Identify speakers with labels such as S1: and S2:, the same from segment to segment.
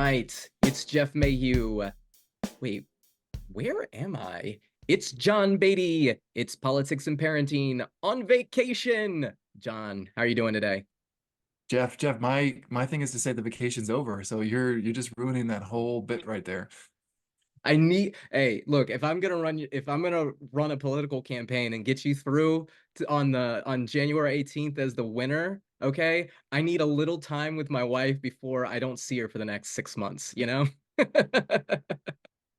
S1: right. It's Jeff Mayhew. Wait, where am I? It's John Beatty. It's Politics and Parenting on vacation. John, how are you doing today?
S2: Jeff, my thing is to say the vacation's over, so you're just ruining that whole bit right there.
S1: Hey, look, if I'm gonna run a political campaign and get you through on January 18th as the winner, okay? I need a little time with my wife before I don't see her for the next 6 months, you know?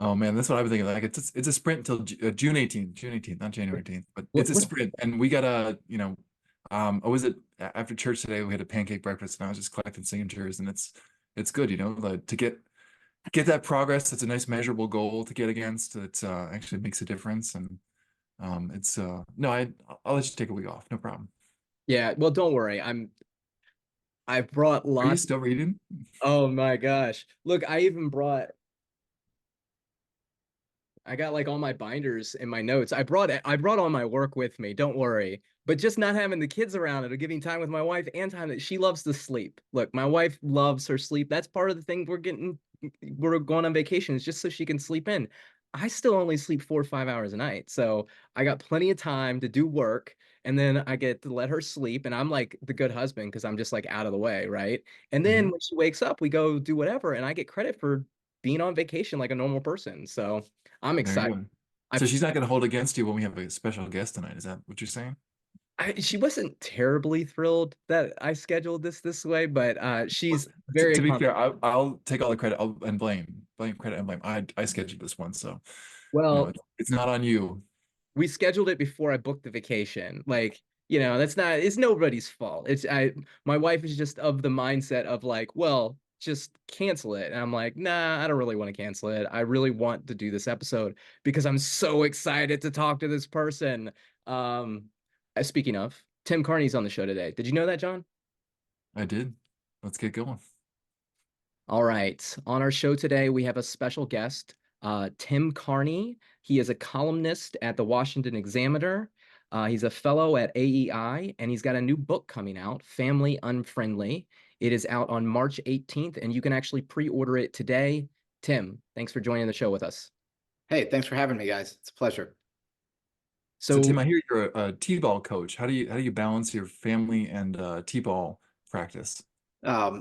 S2: Oh man, that's what I've been thinking. Like it's a sprint until June 18th, not January 18th, but it's a
S1: What
S2: sprint, and we gotta, I was at after church today. We had a pancake breakfast, and I was just collecting signatures, and it's good, to get that progress. It's a nice measurable goal to get against. It actually makes a difference, and it's no, I'll let you take a week off, no problem.
S1: Yeah, well, don't worry. I've brought
S2: Are you
S1: lots.
S2: still reading?
S1: Oh my gosh. Look, I got like all my binders and my notes. I brought all my work with me. Don't worry. But just not having the kids around it or giving time with my wife and time that she loves to sleep. Look, my wife loves her sleep. That's part of the thing we're going on vacation is just so she can sleep in. I still only sleep 4 or 5 hours a night. So I got plenty of time to do work and then I get to let her sleep and I'm like the good husband because I'm just like out of the way, right? And then
S2: Hmm.
S1: when she wakes up, we go do whatever and I get credit for being on vacation like a normal person. So I'm
S2: There you
S1: excited.
S2: go.
S1: I,
S2: So she's not going to hold against you when we have a special guest tonight. Is that what you're saying?
S1: she wasn't terribly thrilled that I scheduled this way, but
S2: Well,
S1: she's
S2: to,
S1: very
S2: to be
S1: accommodating.
S2: fair, I'll take all the credit and blame credit and blame. I scheduled this one, so
S1: Well,
S2: it's not on you.
S1: we scheduled it before I booked the vacation. Like, it's nobody's fault. My wife is just of the mindset of like, well, just cancel it. And I'm like, nah, I don't really want to cancel it. I really want to do this episode because I'm so excited to talk to this person. Um, Speaking of, Tim Carney's on the show today. Did you know that, John?
S2: I did. Let's get going.
S1: All right. On our show today, we have a special guest, Tim Carney. He is a columnist at the Washington Examiner. He's a fellow at AEI, and he's got a new book coming out, Family Unfriendly. It is out on March 18th, and you can actually pre-order it today. Tim, thanks for joining the show with us.
S3: Hey, thanks for having me, guys. It's a pleasure.
S2: So Tim,
S1: So
S2: I hear you're a T-ball coach. How do you balance your family and T-ball practice?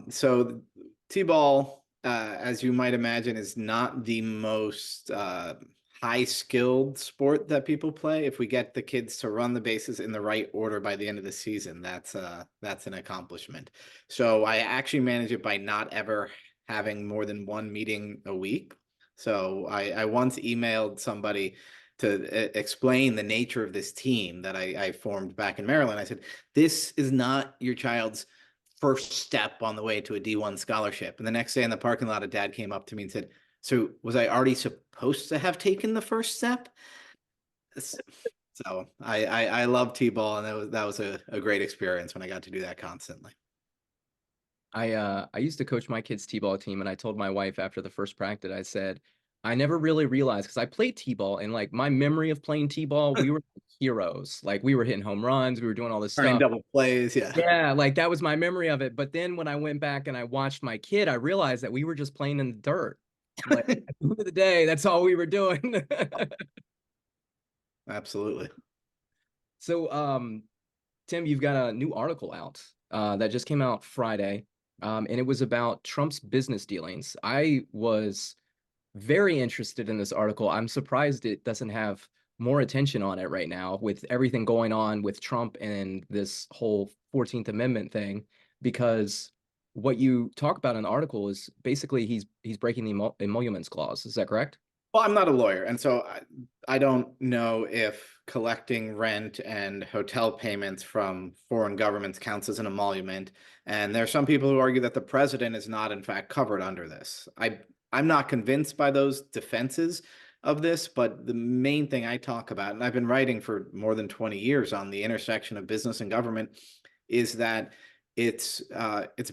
S3: So T-ball, as you might imagine, is not the most high-skilled sport that people play. If we get the kids to run the bases in the right order by the end of the season, that's an accomplishment. So I actually manage it by not ever having more than one meeting a week. So I once emailed somebody to explain the nature of this team that I formed back in Maryland. I said, this is not your child's first step on the way to a D1 scholarship. And the next day in the parking lot, a dad came up to me and said, so was I already supposed to have taken the first step? So I love T-ball, and that was a great experience when I got to do that constantly.
S1: I used to coach my kids' t-ball team, and I told my wife after the first practice, I said, I never really realized because I played t-ball, and like my memory of playing t-ball, we were heroes. Like we were hitting home runs, we were doing all this
S3: Turning
S1: stuff.
S3: double plays, yeah.
S1: Yeah, like that was my memory of it. But then when I went back and I watched my kid, I realized that we were just playing in the dirt. Like at the end of the day, that's all we were doing.
S3: Absolutely.
S1: So, Tim, you've got a new article out that just came out Friday, and it was about Trump's business dealings. I was very interested in this article. I'm surprised it doesn't have more attention on it right now with everything going on with Trump and this whole 14th Amendment thing, because what you talk about in the article is basically he's breaking the emoluments clause. Is that correct?
S3: Well, I'm not a lawyer, and so I don't know if collecting rent and hotel payments from foreign governments counts as an emolument. And there are some people who argue that the president is not, in fact, covered under this. I'm not convinced by those defenses of this, but the main thing I talk about, and I've been writing for more than 20 years on the intersection of business and government, is that it's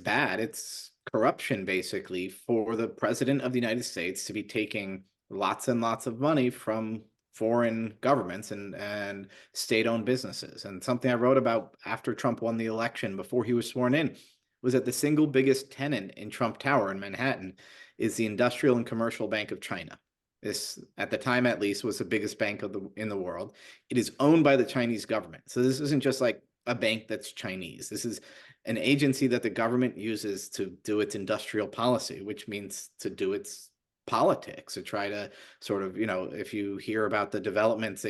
S3: bad. It's corruption, basically, for the president of the United States to be taking lots and lots of money from foreign governments and state-owned businesses. And something I wrote about after Trump won the election, before he was sworn in, was that the single biggest tenant in Trump Tower in Manhattan is the Industrial and Commercial Bank of China. This, at the time at least, was the biggest bank in the world. It is owned by the Chinese government. So this isn't just like a bank that's Chinese. This is an agency that the government uses to do its industrial policy, which means to do its politics, to try to sort of, if you hear about the developments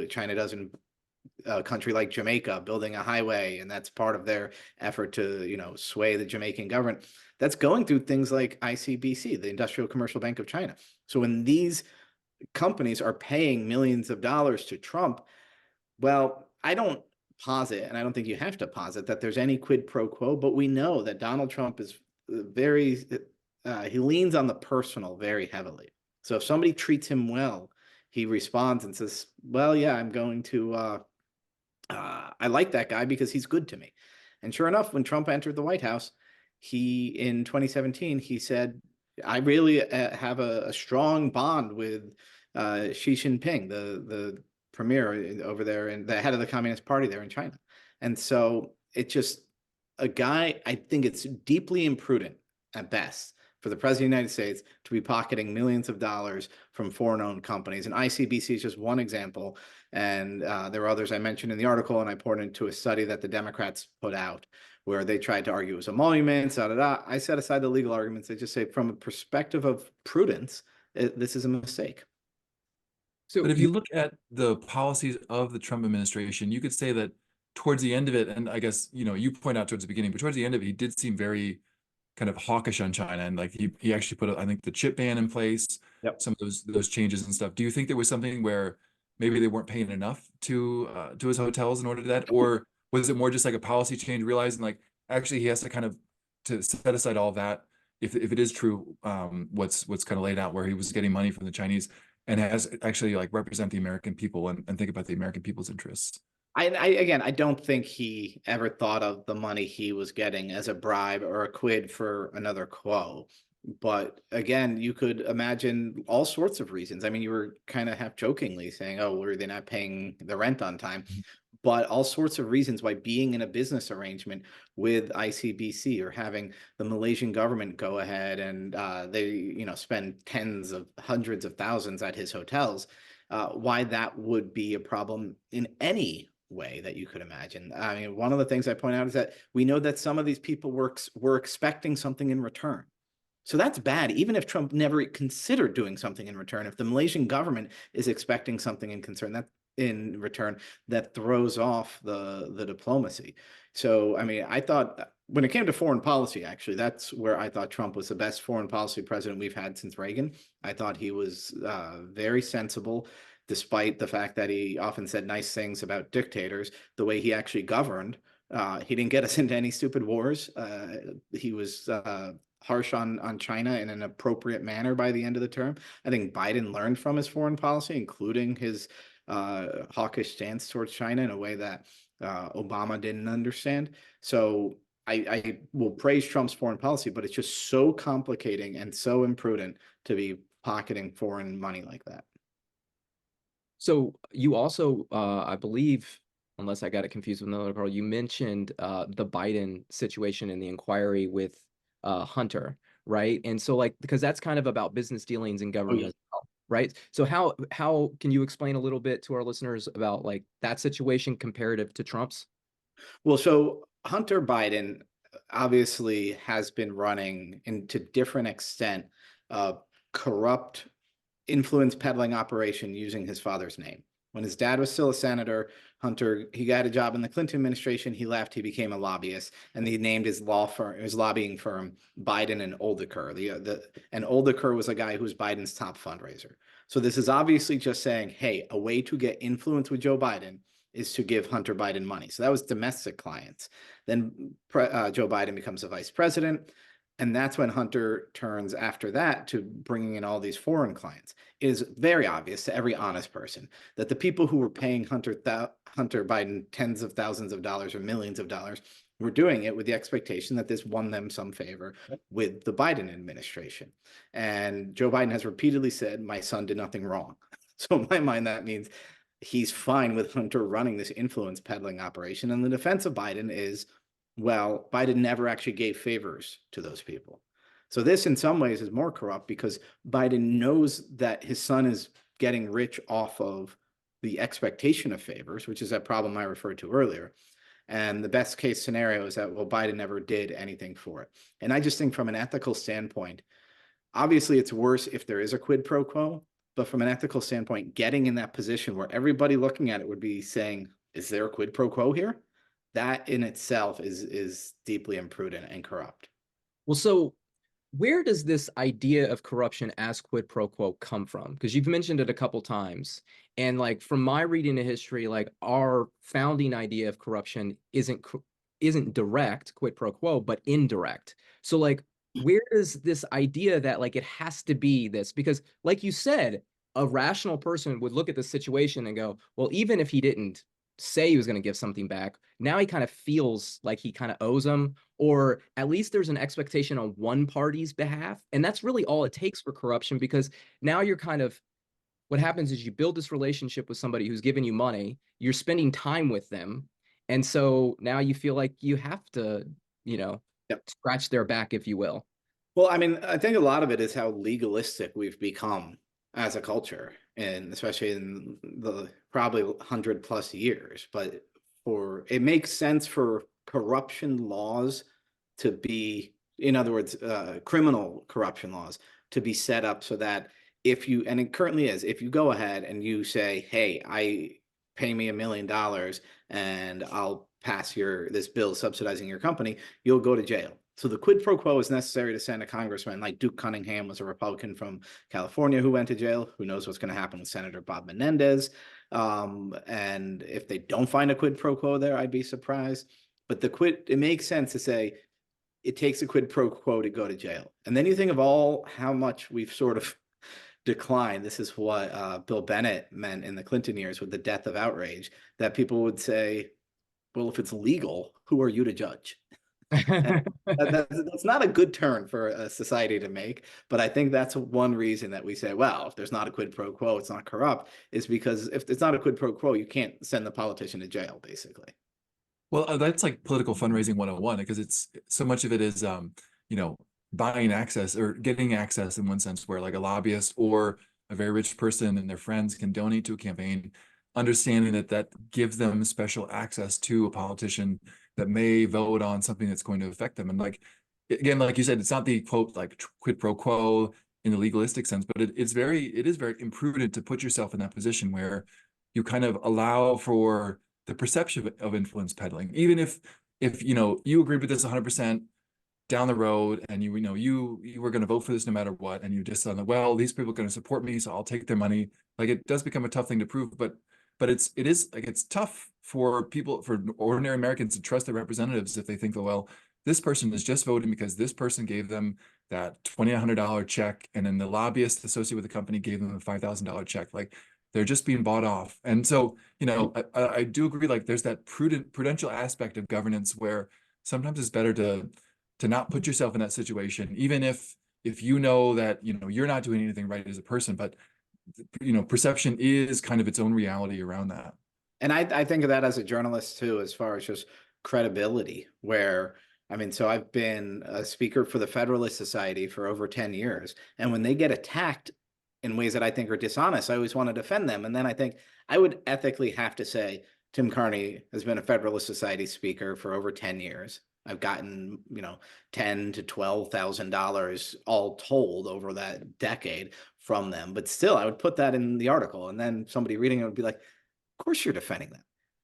S3: China does in a country like Jamaica, building a highway, and that's part of their effort to, sway the Jamaican government. That's going through things like ICBC, the Industrial Commercial Bank of China. So when these companies are paying millions of dollars to Trump, well, I don't posit, and I don't think you have to posit that there's any quid pro quo, but we know that Donald Trump is he leans on the personal very heavily. So if somebody treats him well, he responds and says, well, yeah, I'm going to, I like that guy because he's good to me. And sure enough, when Trump entered the White House, in 2017, he said, I really have a strong bond with Xi Jinping, the premier over there and the head of the Communist Party there in China. And so it's just a guy, I think it's deeply imprudent at best for the president of the United States to be pocketing millions of dollars from foreign-owned companies. And ICBC is just one example. And there are others I mentioned in the article, and I poured into a study that the Democrats put out where they tried to argue it was emoluments, da, da, da. I set aside the legal arguments. I just say from a perspective of prudence, this is a mistake.
S1: So
S2: But if you look at the policies of the Trump administration, you could say that towards the end of it, and I guess, you point out towards the beginning, but towards the end of it, he did seem very kind of hawkish on China. And like he actually put, I think, the chip ban in place,
S3: Yep.
S2: some of those changes and stuff. Do you think there was something where maybe they weren't paying enough to his hotels in order to that? Or was it more just like a policy change, realizing like actually he has to kind of to set aside all that if it is true, what's kind of laid out where he was getting money from the Chinese and has actually like represent the American people and think about the American people's interests?
S3: Again, I don't think he ever thought of the money he was getting as a bribe or a quid for another quo. But again, you could imagine all sorts of reasons. I mean, you were kind of half jokingly saying, oh, were they not paying the rent on time? But all sorts of reasons why being in a business arrangement with ICBC or having the Malaysian government go ahead and they, spend tens of hundreds of thousands at his hotels, why that would be a problem in any way that you could imagine. I mean, one of the things I point out is that we know that some of these people were expecting something in return. So that's bad, even if Trump never considered doing something in return. If the Malaysian government is expecting something in return, that throws off the diplomacy. So, I mean, I thought when it came to foreign policy, actually, that's where I thought Trump was the best foreign policy president we've had since Reagan. I thought he was very sensible, despite the fact that he often said nice things about dictators. The way he actually governed, he didn't get us into any stupid wars. He was harsh on China in an appropriate manner by the end of the term. I think Biden learned from his foreign policy, including his hawkish stance towards China in a way that Obama didn't understand. So I will praise Trump's foreign policy, but it's just so complicating and so imprudent to be pocketing foreign money like that.
S1: So you also, I believe, unless I got it confused with another part, you mentioned the Biden situation and the inquiry with Hunter, right? And so like, because that's kind of about business dealings and government as well, right? So how can you explain a little bit to our listeners about like that situation comparative to Trump's?
S3: Well, so Hunter Biden obviously has been running into different extent corrupt influence peddling operation using his father's name. When his dad was still a senator, Hunter, he got a job in the Clinton administration. He left, he became a lobbyist, and he named his law firm, his lobbying firm, Biden and Oldeker. And Oldeker was a guy who was Biden's top fundraiser. So this is obviously just saying, hey, a way to get influence with Joe Biden is to give Hunter Biden money. So that was domestic clients. Then Joe Biden becomes a vice president. And that's when Hunter turns after that to bringing in all these foreign clients. It is very obvious to every honest person that the people who were paying Hunter Biden tens of thousands of dollars or millions of dollars were doing it with the expectation that this won them some favor with the Biden administration. And Joe Biden has repeatedly said, my son did nothing wrong. So in my mind, that means he's fine with Hunter running this influence peddling operation. And the defense of Biden is, Well, Biden never actually gave favors to those people. So this in some ways is more corrupt because Biden knows that his son is getting rich off of the expectation of favors, which is that problem I referred to earlier. And the best case scenario is that, well, Biden never did anything for it. And I just think from an ethical standpoint, obviously it's worse if there is a quid pro quo, but from an ethical standpoint, getting in that position where everybody looking at it would be saying, is there a quid pro quo here? That in itself is deeply imprudent and corrupt.
S1: Well, so where does this idea of corruption as quid pro quo come from? Because you've mentioned it a couple times. And like from my reading of history, like our founding idea of corruption isn't direct quid pro quo, but indirect. So like where is this idea that like it has to be this? Because like you said, a rational person would look at the situation and go, well, even if he didn't say he was going to give something back, now he kind of feels like he kind of owes them, or at least there's an expectation on one party's behalf. And that's really all it takes for corruption, because now you're kind of, what happens is you build this relationship with somebody who's giving you money, you're spending time with them. And so now you feel like you have to, you know,
S3: Yep.
S1: scratch their back, if you will.
S3: Well, I mean, I think a lot of it is how legalistic we've become as a culture, and especially in the probably 100+ years. But for it makes sense for corruption laws to be, in other words, criminal corruption laws to be set up so that if you, and it currently is, if you go ahead and you say, hey, I pay me $1 million and I'll pass this bill subsidizing your company, you'll go to jail. So the quid pro quo is necessary to send a congressman like Duke Cunningham was a Republican from California who went to jail. Who knows what's going to happen with Senator Bob Menendez? And if they don't find a quid pro quo there, I'd be surprised. But it makes sense to say it takes a quid pro quo to go to jail. And then you think of how much we've sort of declined. This is what Bill Bennett meant in the Clinton years with the death of outrage, that people would say, well, if it's legal, who are you to judge? That's not a good turn for a society to make, but I think that's one reason that we say, well, if there's not a quid pro quo, it's not corrupt, is because if it's not a quid pro quo, you can't send the politician to jail, basically.
S2: Well, that's like political fundraising 101, because it's so much of it is, you know, buying access or getting access in one sense, where like a lobbyist or a very rich person and their friends can donate to a campaign, understanding that that gives them special access to a politician that may vote on something that's going to affect them. And like, again, like you said, it's not the quote, like quid pro quo in the legalistic sense, but it is very imprudent to put yourself in that position where you kind of allow for the perception of influence peddling, even if you know you agreed with this 100% down the road, and you know you were going to vote for this no matter what, and you just said, well, these people are going to support me, so I'll take their money. Like, it does become a tough thing to prove, but it is like, it's tough for people, for ordinary Americans, to trust their representatives if they think that, well, this person is just voting because this person gave them that $2,100 check, and then the lobbyist associated with the company gave them a $5,000 check. Like, they're just being bought off. And so, you know, I do agree, like there's that prudential aspect of governance where sometimes it's better to not put yourself in that situation, even if you know that, you know, you're not doing anything right as a person, but you know, perception is kind of its own reality around that.
S3: And I think of that as a journalist too, as far as just credibility, where I mean, so I've been a speaker for the Federalist Society for over 10 years. And when they get attacked in ways that I think are dishonest, I always want to defend them. And then I think I would ethically have to say, Tim Carney has been a Federalist Society speaker for over 10 years. I've gotten, you know, $10,000 to $12,000 all told over that decade from them. But still, I would put that in the article. And then somebody reading it would be like, of course you're defending that.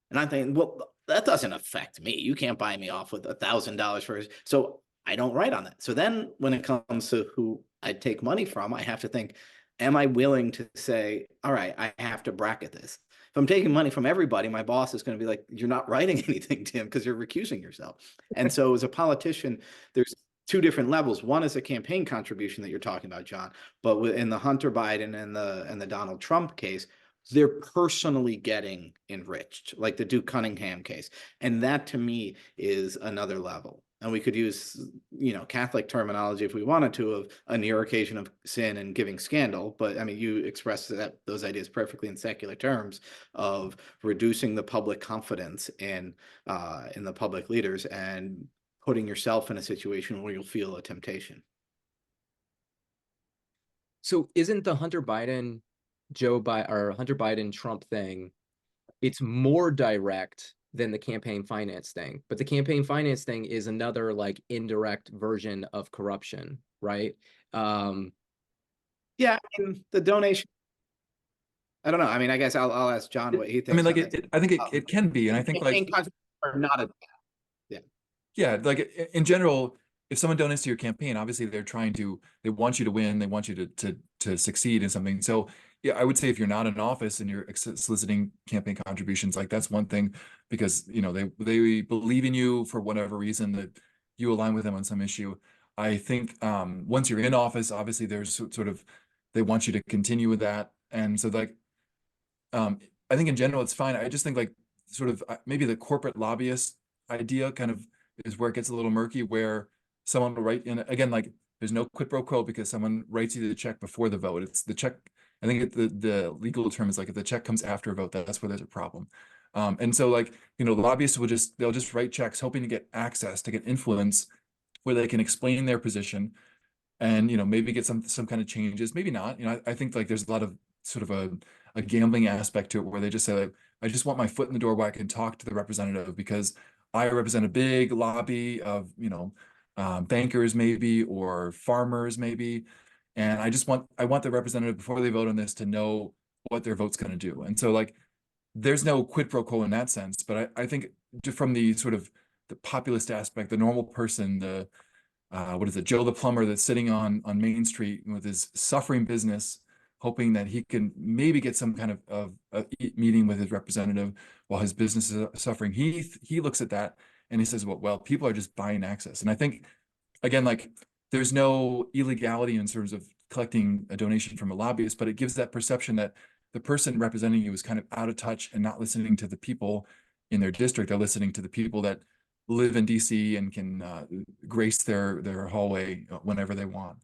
S3: And I'm thinking, well, that doesn't affect me. You can't buy me off with $1,000 for it. So I don't write on that. So then when it comes to who I take money from, I have to think, am I willing to say, all right, I have to bracket this? If I'm taking money from everybody, my boss is going to be like, you're not writing anything, Tim, because you're recusing yourself. And so as a politician, there's two different levels. One is a campaign contribution that you're talking about, John, but in the Hunter Biden and the Donald Trump case, they're personally getting enriched, like the Duke Cunningham case. And that to me is another level. And we could use Catholic terminology if we wanted to, of a near occasion of sin and giving scandal. But I mean, you expressed those ideas perfectly in secular terms of reducing the public confidence in the public leaders and putting yourself in a situation where you'll feel a temptation.
S1: So isn't the Hunter Biden Hunter Biden Trump thing, it's more direct than the campaign finance thing, but the campaign finance thing is another like indirect version of corruption, right? Um,
S3: Yeah, I mean, the donation. I don't know. I mean, I guess I'll ask John what he
S2: I mean,
S3: thinks
S2: like
S3: on this.
S2: I think
S3: Um,
S2: it can be, and I think
S3: campaign
S2: like
S3: contributions are not a yeah.
S2: yeah, like in general, if someone donates to your campaign, obviously they want you to win, they want you to succeed in something. So yeah, I would say if you're not in office and you're soliciting campaign contributions, like that's one thing, because they believe in you for whatever reason, that you align with them on some issue. I think once you're in office, obviously there's sort of, they want you to continue with that, and so like um, I think in general it's fine. I just think like sort of maybe the corporate lobbyist idea kind of is where it gets a little murky, where someone will write in again, like there's no quid pro quo because someone writes you the check before the vote. It's the check. I think the legal term is like if the check comes after a vote, that's where there's a problem. And so like, lobbyists they'll just write checks hoping to get access, to get influence, where they can explain their position and maybe get some kind of changes, maybe not. I think like there's a lot of sort of a gambling aspect to it, where they just say like, I just want my foot in the door where I can talk to the representative, because I represent a big lobby of bankers maybe, or farmers maybe, and I want the representative before they vote on this to know what their vote's going to do. And so like there's no quid pro quo in that sense, but I think from the sort of the populist aspect, the normal person, the what is it, Joe the plumber that's sitting on Main Street with his suffering business, hoping that he can maybe get some kind of meeting with his representative while his business is suffering. He looks at that and he says, well, people are just buying access. And I think, again, like there's no illegality in terms of collecting a donation from a lobbyist, but it gives that perception that the person representing you is kind of out of touch and not listening to the people in their district. They're listening to the people that live in DC and can grace their hallway whenever they want.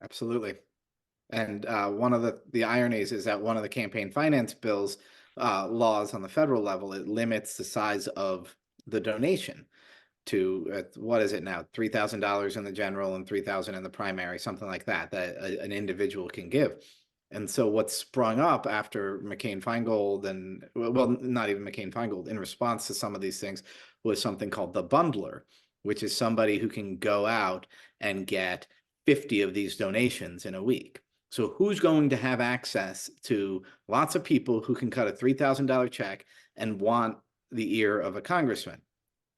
S3: Absolutely. And one of the ironies is that one of the campaign finance bills laws on the federal level, it limits the size of the donation to what is it now, $3,000 in the general and $3,000 in the primary, something like that, an individual can give. And so what's sprung up after McCain-Feingold and, well, not even McCain-Feingold, in response to some of these things, was something called the bundler, which is somebody who can go out and get 50 of these donations in a week. So who's going to have access to lots of people who can cut a $3,000 check and want the ear of a congressman?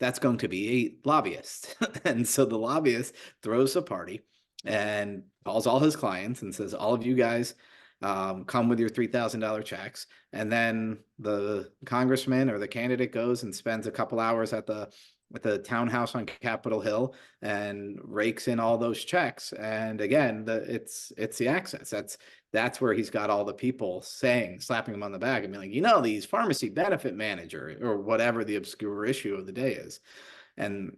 S3: That's going to be a lobbyist. And so the lobbyist throws a party and calls all his clients and says, all of you guys come with your $3,000 checks. And then the congressman or the candidate goes and spends a couple hours at the townhouse on Capitol Hill and rakes in all those checks. And again, it's the access. That's where he's got all the people slapping him on the back and being like, these pharmacy benefit manager, or whatever the obscure issue of the day is. And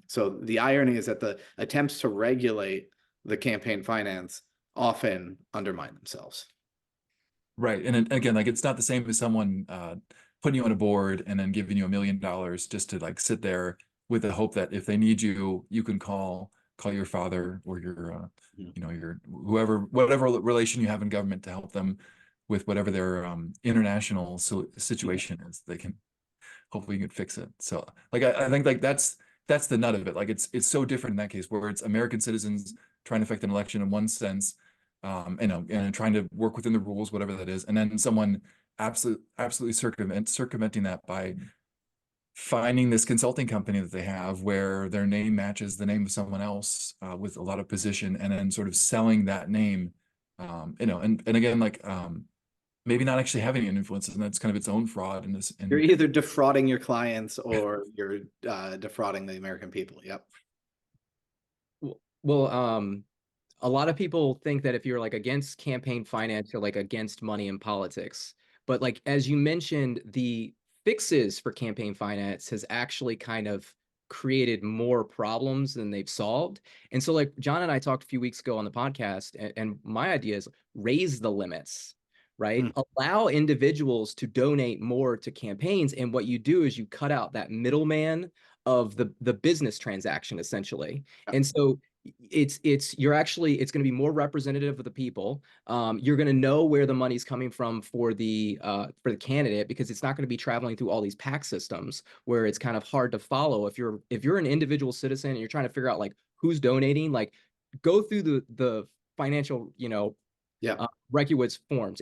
S3: so the irony is that the attempts to regulate the campaign finance often undermine themselves.
S2: Right. And again, like it's not the same as someone putting you on a board and then giving you $1 million just to like sit there with the hope that if they need you, you can call your father or your your whatever relation you have in government to help them with whatever their international situation is. They can hopefully you can fix it. So like I think like that's the nut of it. Like it's so different in that case, where it's American citizens trying to affect an election in one sense, and trying to work within the rules, whatever that is, and then someone absolutely circumventing that by finding this consulting company that they have where their name matches the name of someone else with a lot of position, and then sort of selling that name, and again, like maybe not actually having an influence, and that's kind of its own fraud in this.
S3: You're either defrauding your clients or you're defrauding the American people. Yep.
S1: Well, a lot of people think that if you're like against campaign finance, you're like against money in politics. But like as you mentioned, the fixes for campaign finance has actually kind of created more problems than they've solved. And so, like John and I talked a few weeks ago on the podcast, and my idea is raise the limits, right?
S3: Mm.
S1: Allow individuals to donate more to campaigns. And what you do is you cut out that middleman of the business transaction, essentially. And so you're actually, it's going to be more representative of the people. You're going to know where the money's coming from for the candidate, because it's not going to be traveling through all these PAC systems where it's kind of hard to follow. If you're an individual citizen and you're trying to figure out like who's donating, like go through the financial,
S3: Yeah.
S1: Rekiewicz forms.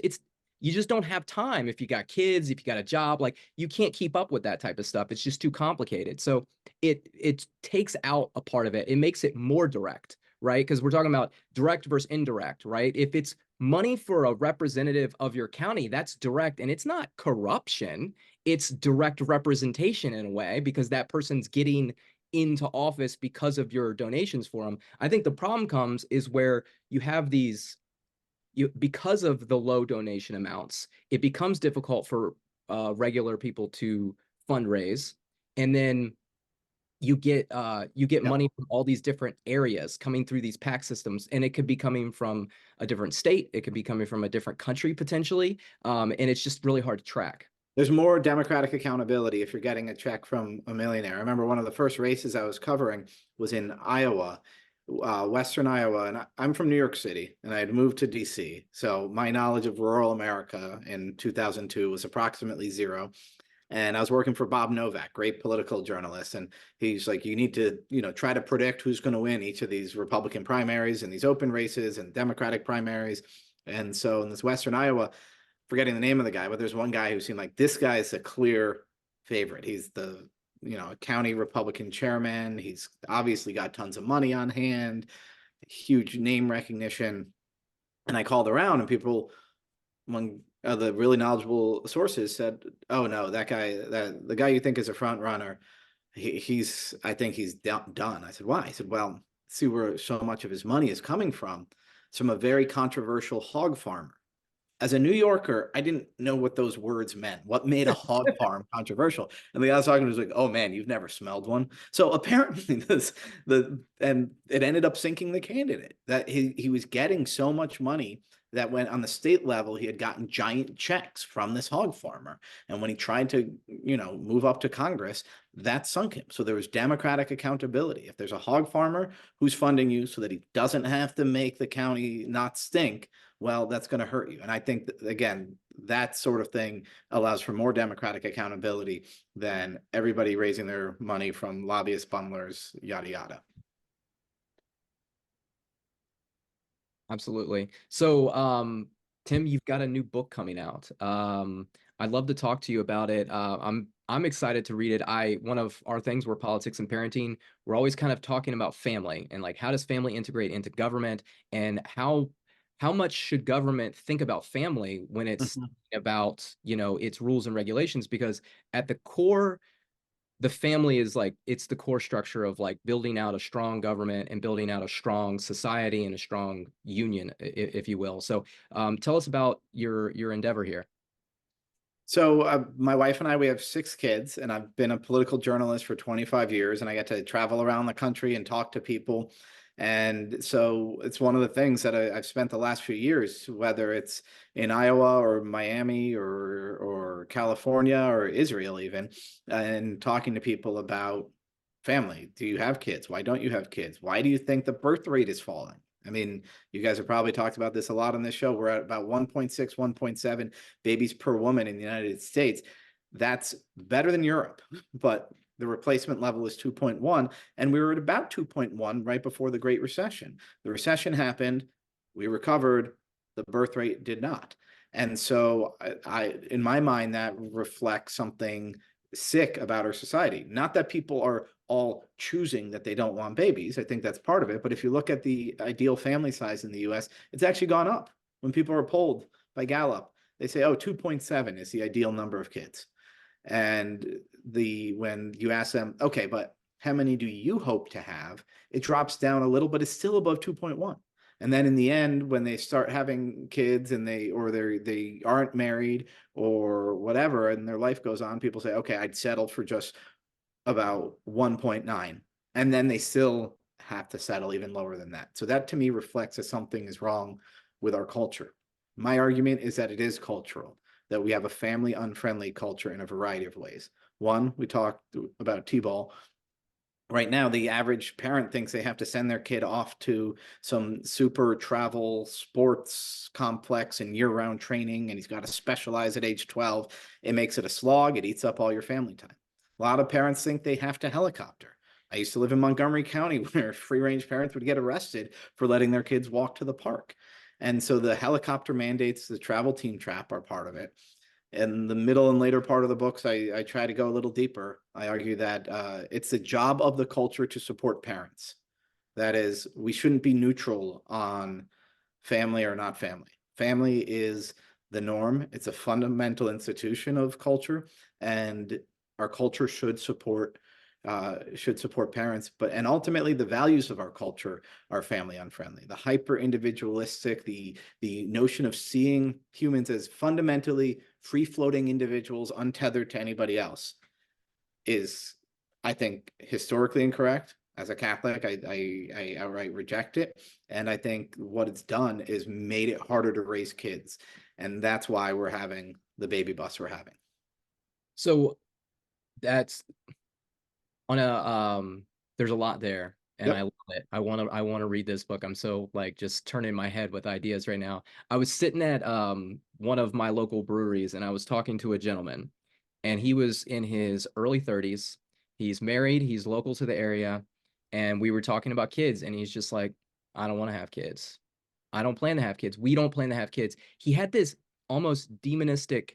S1: You just don't have time. If you got kids, if you got a job, like you can't keep up with that type of stuff. It's just too complicated. So it takes out a part of it. It makes it more direct, right? Because we're talking about direct versus indirect, right? If it's money for a representative of your county, that's direct, and it's not corruption. It's direct representation in a way, because that person's getting into office because of your donations for them. I think the problem comes is where you have these, because of the low donation amounts, it becomes difficult for regular people to fundraise, and then you get
S3: Yep.
S1: money from all these different areas coming through these PAC systems, and it could be coming from a different state, it could be coming from a different country potentially, and it's just really hard to track.
S3: There's more democratic accountability if you're getting a check from a millionaire. I remember one of the first races I was covering was in Iowa, Western Iowa, and I'm from New York City, and I had moved to DC. So my knowledge of rural America in 2002 was approximately zero. And I was working for Bob Novak, great political journalist, and he's like, you need to, try to predict who's going to win each of these Republican primaries and these open races and Democratic primaries. And so in this Western Iowa, forgetting the name of the guy, but there's one guy who seemed like this guy is a clear favorite. He's the, county Republican chairman. He's obviously got tons of money on hand, huge name recognition. And I called around, and people, among the really knowledgeable sources, said, "Oh no, that guy, the guy you think is a front runner, I think he's done." I said, "Why?" He said, "Well, see where so much of his money is coming from. It's from a very controversial hog farmer." As a New Yorker, I didn't know what those words meant. What made a hog farm controversial? And the guy I was talking to was like, "Oh man, you've never smelled one." So apparently, and it ended up sinking the candidate. That he was getting so much money that when on the state level he had gotten giant checks from this hog farmer, and when he tried to move up to Congress, that sunk him. So there was democratic accountability. If there's a hog farmer who's funding you so that he doesn't have to make the county not stink, well, that's going to hurt you. And I think that, again, that sort of thing allows for more democratic accountability than everybody raising their money from lobbyist bundlers, yada yada.
S1: Absolutely. So, Tim, you've got a new book coming out. I'd love to talk to you about it. I'm excited to read it. One of our things, we're politics and parenting. We're always kind of talking about family and like how does family integrate into government, and how much should government think about family when it's about its rules and regulations, because at the core, the family is like, it's the core structure of like building out a strong government and building out a strong society and a strong union, if you will. So tell us about your endeavor here.
S3: So my wife and I, we have 6 kids, and I've been a political journalist for 25 years, and I get to travel around the country and talk to people. And so it's one of the things that I've spent the last few years, whether it's in Iowa or Miami or California or Israel even, and talking to people about family. Do you have kids? Why don't you have kids? Why do you think the birth rate is falling? I mean, you guys have probably talked about this a lot on this show. We're at about 1.6, 1.7 babies per woman in the United States. That's better than Europe, but the replacement level is 2.1, and we were at about 2.1 right before the Great Recession. The recession happened, we recovered, the birth rate did not. And so in my mind, that reflects something sick about our society. Not that people are all choosing that they don't want babies. I think that's part of it. But if you look at the ideal family size in the US, it's actually gone up. When people are polled by Gallup, they say, oh, 2.7 is the ideal number of kids. And when you ask them, okay, but how many do you hope to have? It drops down a little, but it's still above 2.1. And then in the end, when they start having kids and they aren't married or whatever, and their life goes on, people say, okay, I'd settle for just about 1.9. And then they still have to settle even lower than that. So that to me reflects that something is wrong with our culture. My argument is that it is cultural, that we have a family unfriendly culture in a variety of ways. One, we talked about T-ball. Right now, the average parent thinks they have to send their kid off to some super travel sports complex and year-round training, and he's got to specialize at age 12. It makes it a slog. It eats up all your family time. A lot of parents think they have to helicopter. I used to live in Montgomery County where free-range parents would get arrested for letting their kids walk to the park. And so the helicopter mandates, the travel team trap are part of it. In the middle and later part of the books, I try to go a little deeper. I argue that it's the job of the culture to support parents. That is, we shouldn't be neutral on family or not family. Family is the norm. It's a fundamental institution of culture, and our culture should support parents. And ultimately the values of our culture are family unfriendly. The hyper individualistic, the notion of seeing humans as fundamentally free floating individuals untethered to anybody else is, I think, historically incorrect. As a Catholic, I outright reject it. And I think what it's done is made it harder to raise kids. And that's why we're having the baby bust we're having.
S1: So that's on a there's a lot there, and I
S3: Yep.
S1: love it. I want to read this book. I'm so like just turning my head with ideas right now. I was sitting at one of my local breweries, and I was talking to a gentleman, and he was in his early 30s. He's married, he's local to the area, and we were talking about kids, and he's just like, I don't want to have kids. I don't plan to have kids. We don't plan to have kids. He had this almost demonistic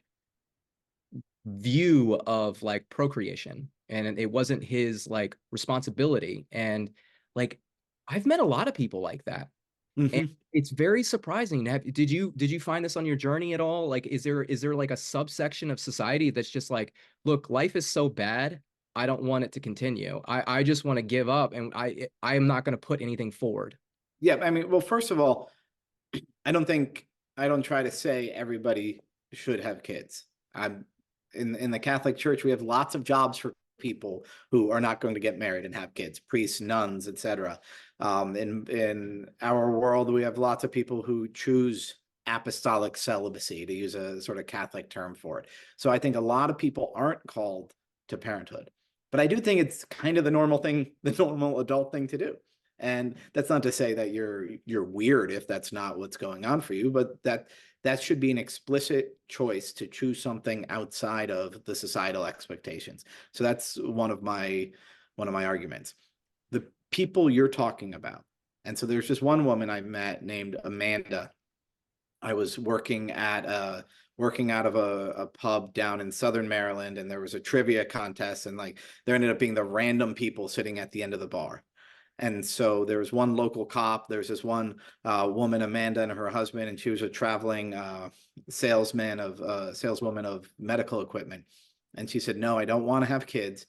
S1: view of like procreation, and it wasn't his like responsibility. And like I've met a lot of people like that, and
S3: Mm-hmm.
S1: it's very surprising to have. Did you find this on your journey at all? Like is there like a subsection of society that's just like, look, life is so bad, I don't want it to continue. I just want to give up, and I am not going to put anything forward.
S3: Yeah. I mean, well, first of all, I don't try to say everybody should have kids. I'm in the Catholic Church, we have lots of jobs for people who are not going to get married and have kids, priests, nuns, etc. In our world, we have lots of people who choose apostolic celibacy, to use a sort of Catholic term for it. So I think a lot of people aren't called to parenthood, but I do think it's kind of the normal thing, the normal adult thing to do. And that's not to say that you're weird if that's not what's going on for you, but that should be an explicit choice to choose something outside of the societal expectations. So that's one of my arguments. The people you're talking about. And so there's just one woman I met named Amanda. I was working out of a pub down in Southern Maryland, and there was a trivia contest, and like there ended up being the random people sitting at the end of the bar. And so there was one local cop. There's this one woman, Amanda, and her husband, and she was a traveling saleswoman of medical equipment. And she said, "No, I don't want to have kids."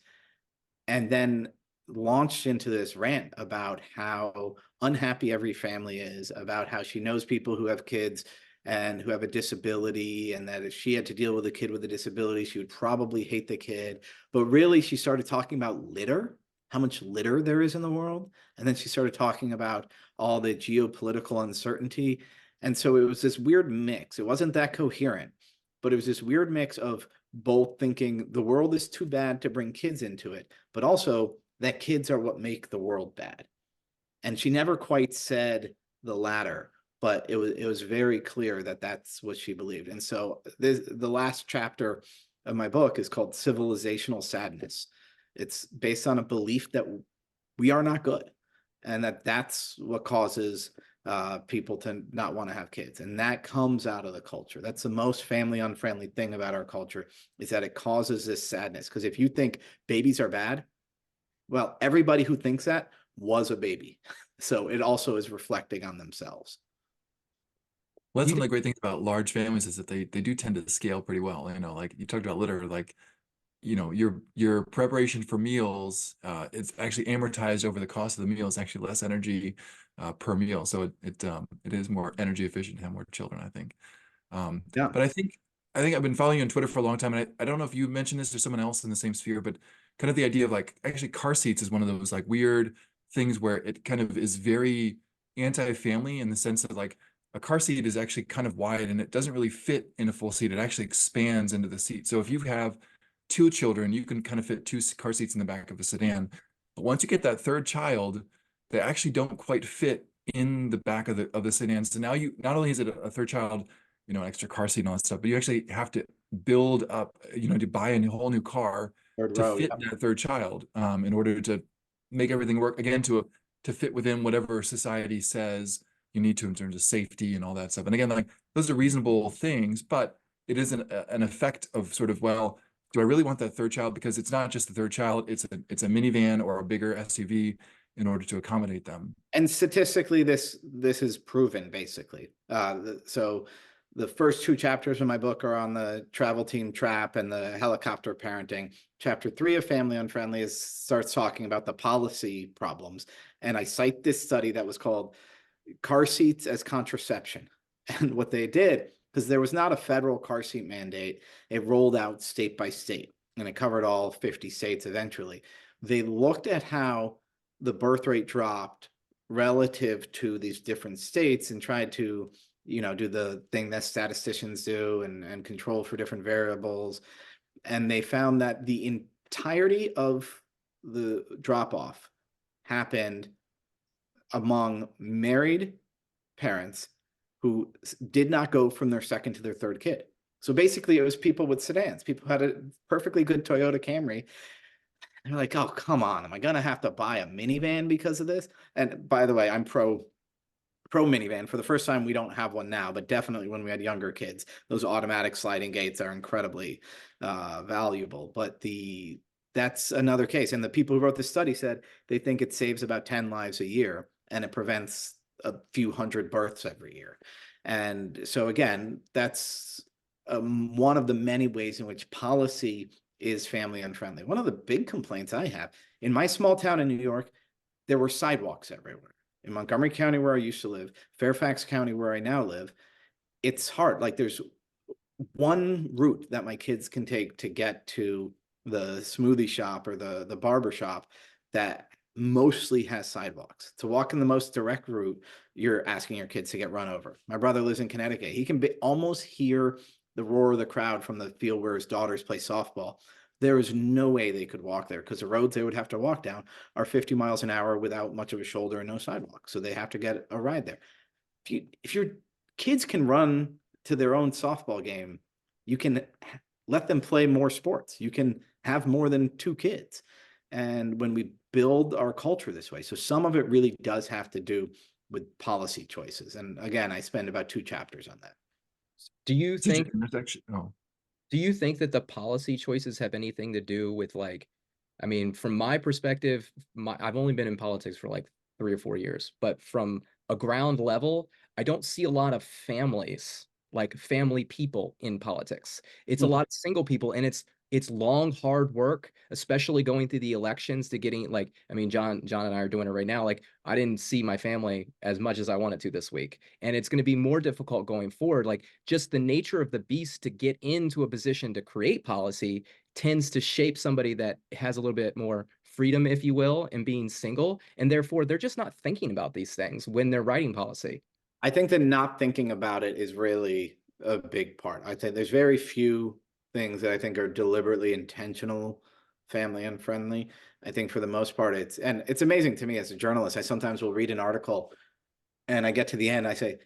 S3: And then launched into this rant about how unhappy every family is, about how she knows people who have kids and who have a disability, and that if she had to deal with a kid with a disability, she would probably hate the kid. But really, she started talking about litter, how much litter there is in the world. And then she started talking about all the geopolitical uncertainty. And so it was this weird mix. It wasn't that coherent, but it was this weird mix of both thinking the world is too bad to bring kids into it, but also that kids are what make the world bad. And she never quite said the latter, but it was very clear that that's what she believed. And so the last chapter of my book is called Civilizational Sadness. It's based on a belief that we are not good, and that's what causes people to not want to have kids. And that comes out of the culture. That's the most family unfriendly thing about our culture, is that it causes this sadness. Because if you think babies are bad, well, everybody who thinks that was a baby. So it also is reflecting on themselves.
S2: Well, that's
S1: You
S2: one of the great things about large families is that they do tend to scale pretty well. Like you talked about litter, like your preparation for meals, it's actually amortized over the cost of the meal. It's actually less energy per meal, so it is more energy efficient to have more children, I think.
S3: Yeah.
S2: But I think I've been following you on Twitter for a long time, and I don't know if you mentioned this or someone else in the same sphere, but kind of the idea of like actually car seats is one of those like weird things where it kind of is very anti-family in the sense that like a car seat is actually kind of wide and it doesn't really fit in a full seat. It actually expands into the seat. So if you have two children, you can kind of fit two car seats in the back of a sedan. But once you get that third child, they actually don't quite fit in the back of the sedan. So now you not only is it a third child, an extra car seat and all that stuff, but you actually have to build up, to buy a whole new car
S3: Third
S2: to
S3: row.
S2: fit
S3: Yeah.
S2: that third child, in order to make everything work again to fit within whatever society says you need to in terms of safety and all that stuff. And again, like those are reasonable things, but it is an effect of sort of, well, do I really want that third child? Because it's not just the third child, it's a minivan or a bigger SUV in order to accommodate them.
S3: And statistically, this is proven basically. So the first two chapters of my book are on the travel team trap and the helicopter parenting. Chapter 3 of Family Unfriendly starts talking about the policy problems. And I cite this study that was called Car Seats as Contraception. And what they did, because there was not a federal car seat mandate, it rolled out state by state and it covered all 50 states eventually. They looked at how the birth rate dropped relative to these different states and tried to do the thing that statisticians do and control for different variables. And they found that the entirety of the drop off happened among married parents who did not go from their second to their third kid. So basically it was people with sedans. People had a perfectly good Toyota Camry. And they're like, oh, come on. Am I going to have to buy a minivan because of this? And by the way, I'm pro minivan. For the first time, we don't have one now, but definitely when we had younger kids, those automatic sliding gates are incredibly valuable. But that's another case. And the people who wrote this study said they think it saves about 10 lives a year and it prevents a few hundred births every year. And so again, that's one of the many ways in which policy is family unfriendly. One of the big complaints I have in my small town in New York, there were sidewalks everywhere. In Montgomery County, where I used to live, Fairfax County, where I now live, it's hard. Like there's one route that my kids can take to get to the smoothie shop or the barber shop that mostly has sidewalks. To walk in the most direct route, you're asking your kids to get run over. My brother lives in Connecticut. He can almost hear the roar of the crowd from the field where his daughters play softball. There is no way they could walk there because the roads they would have to walk down are 50 miles an hour without much of a shoulder and no sidewalk. So they have to get a ride there. If your kids can run to their own softball game, you can let them play more sports. You can have more than two kids. And when we build our culture this way, so some of it really does have to do with policy choices. And again, I spend about 2 chapters on that.
S1: Do you think
S2: Oh,
S1: do you think that the policy choices have anything to do with like, I mean, from my perspective, I've only been in politics for like 3 or 4 years, but from a ground level, I don't see a lot of families, like family people in politics. It's a lot of single people, and it's long, hard work, especially going through the elections to getting like, I mean, John and I are doing it right now. Like, I didn't see my family as much as I wanted to this week. And it's going to be more difficult going forward. Like, just the nature of the beast to get into a position to create policy tends to shape somebody that has a little bit more freedom, if you will, and being single. And therefore, they're just not thinking about these things when they're writing policy.
S3: I think that not thinking about it is really a big part. I think there's very few things that I think are deliberately intentional family unfriendly. I think for the most part, it's amazing to me as a journalist. I sometimes will read an article and I get to the end, I say,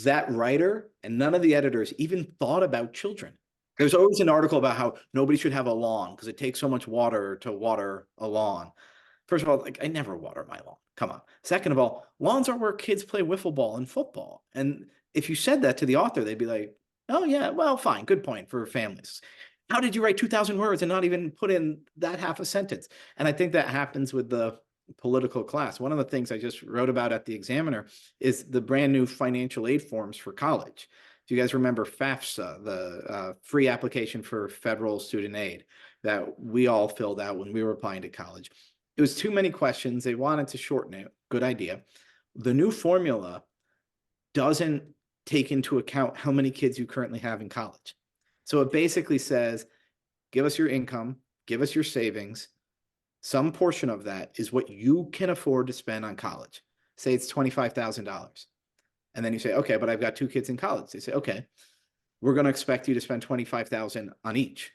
S3: that writer and none of the editors even thought about children. There's always an article about how nobody should have a lawn because it takes so much water to water a lawn. First of all, like I never water my lawn. Come on. Second of all, lawns are where kids play wiffle ball and football. And if you said that to the author, they'd be like, oh yeah, well, fine, good point for families. How did you write 2,000 words and not even put in that half a sentence? And I think that happens with the political class. One of the things I just wrote about at the Examiner is the brand new financial aid forms for college. If you guys remember FAFSA, the free application for federal student aid, that we all filled out when we were applying to college. It was too many questions. They wanted to shorten it. Good idea. The new formula doesn't take into account how many kids you currently have in college. So it basically says, give us your income, give us your savings. Some portion of that is what you can afford to spend on college. Say it's $25,000. And then you say, okay, but I've got two kids in college. They say, okay, we're going to expect you to spend 25,000 on each.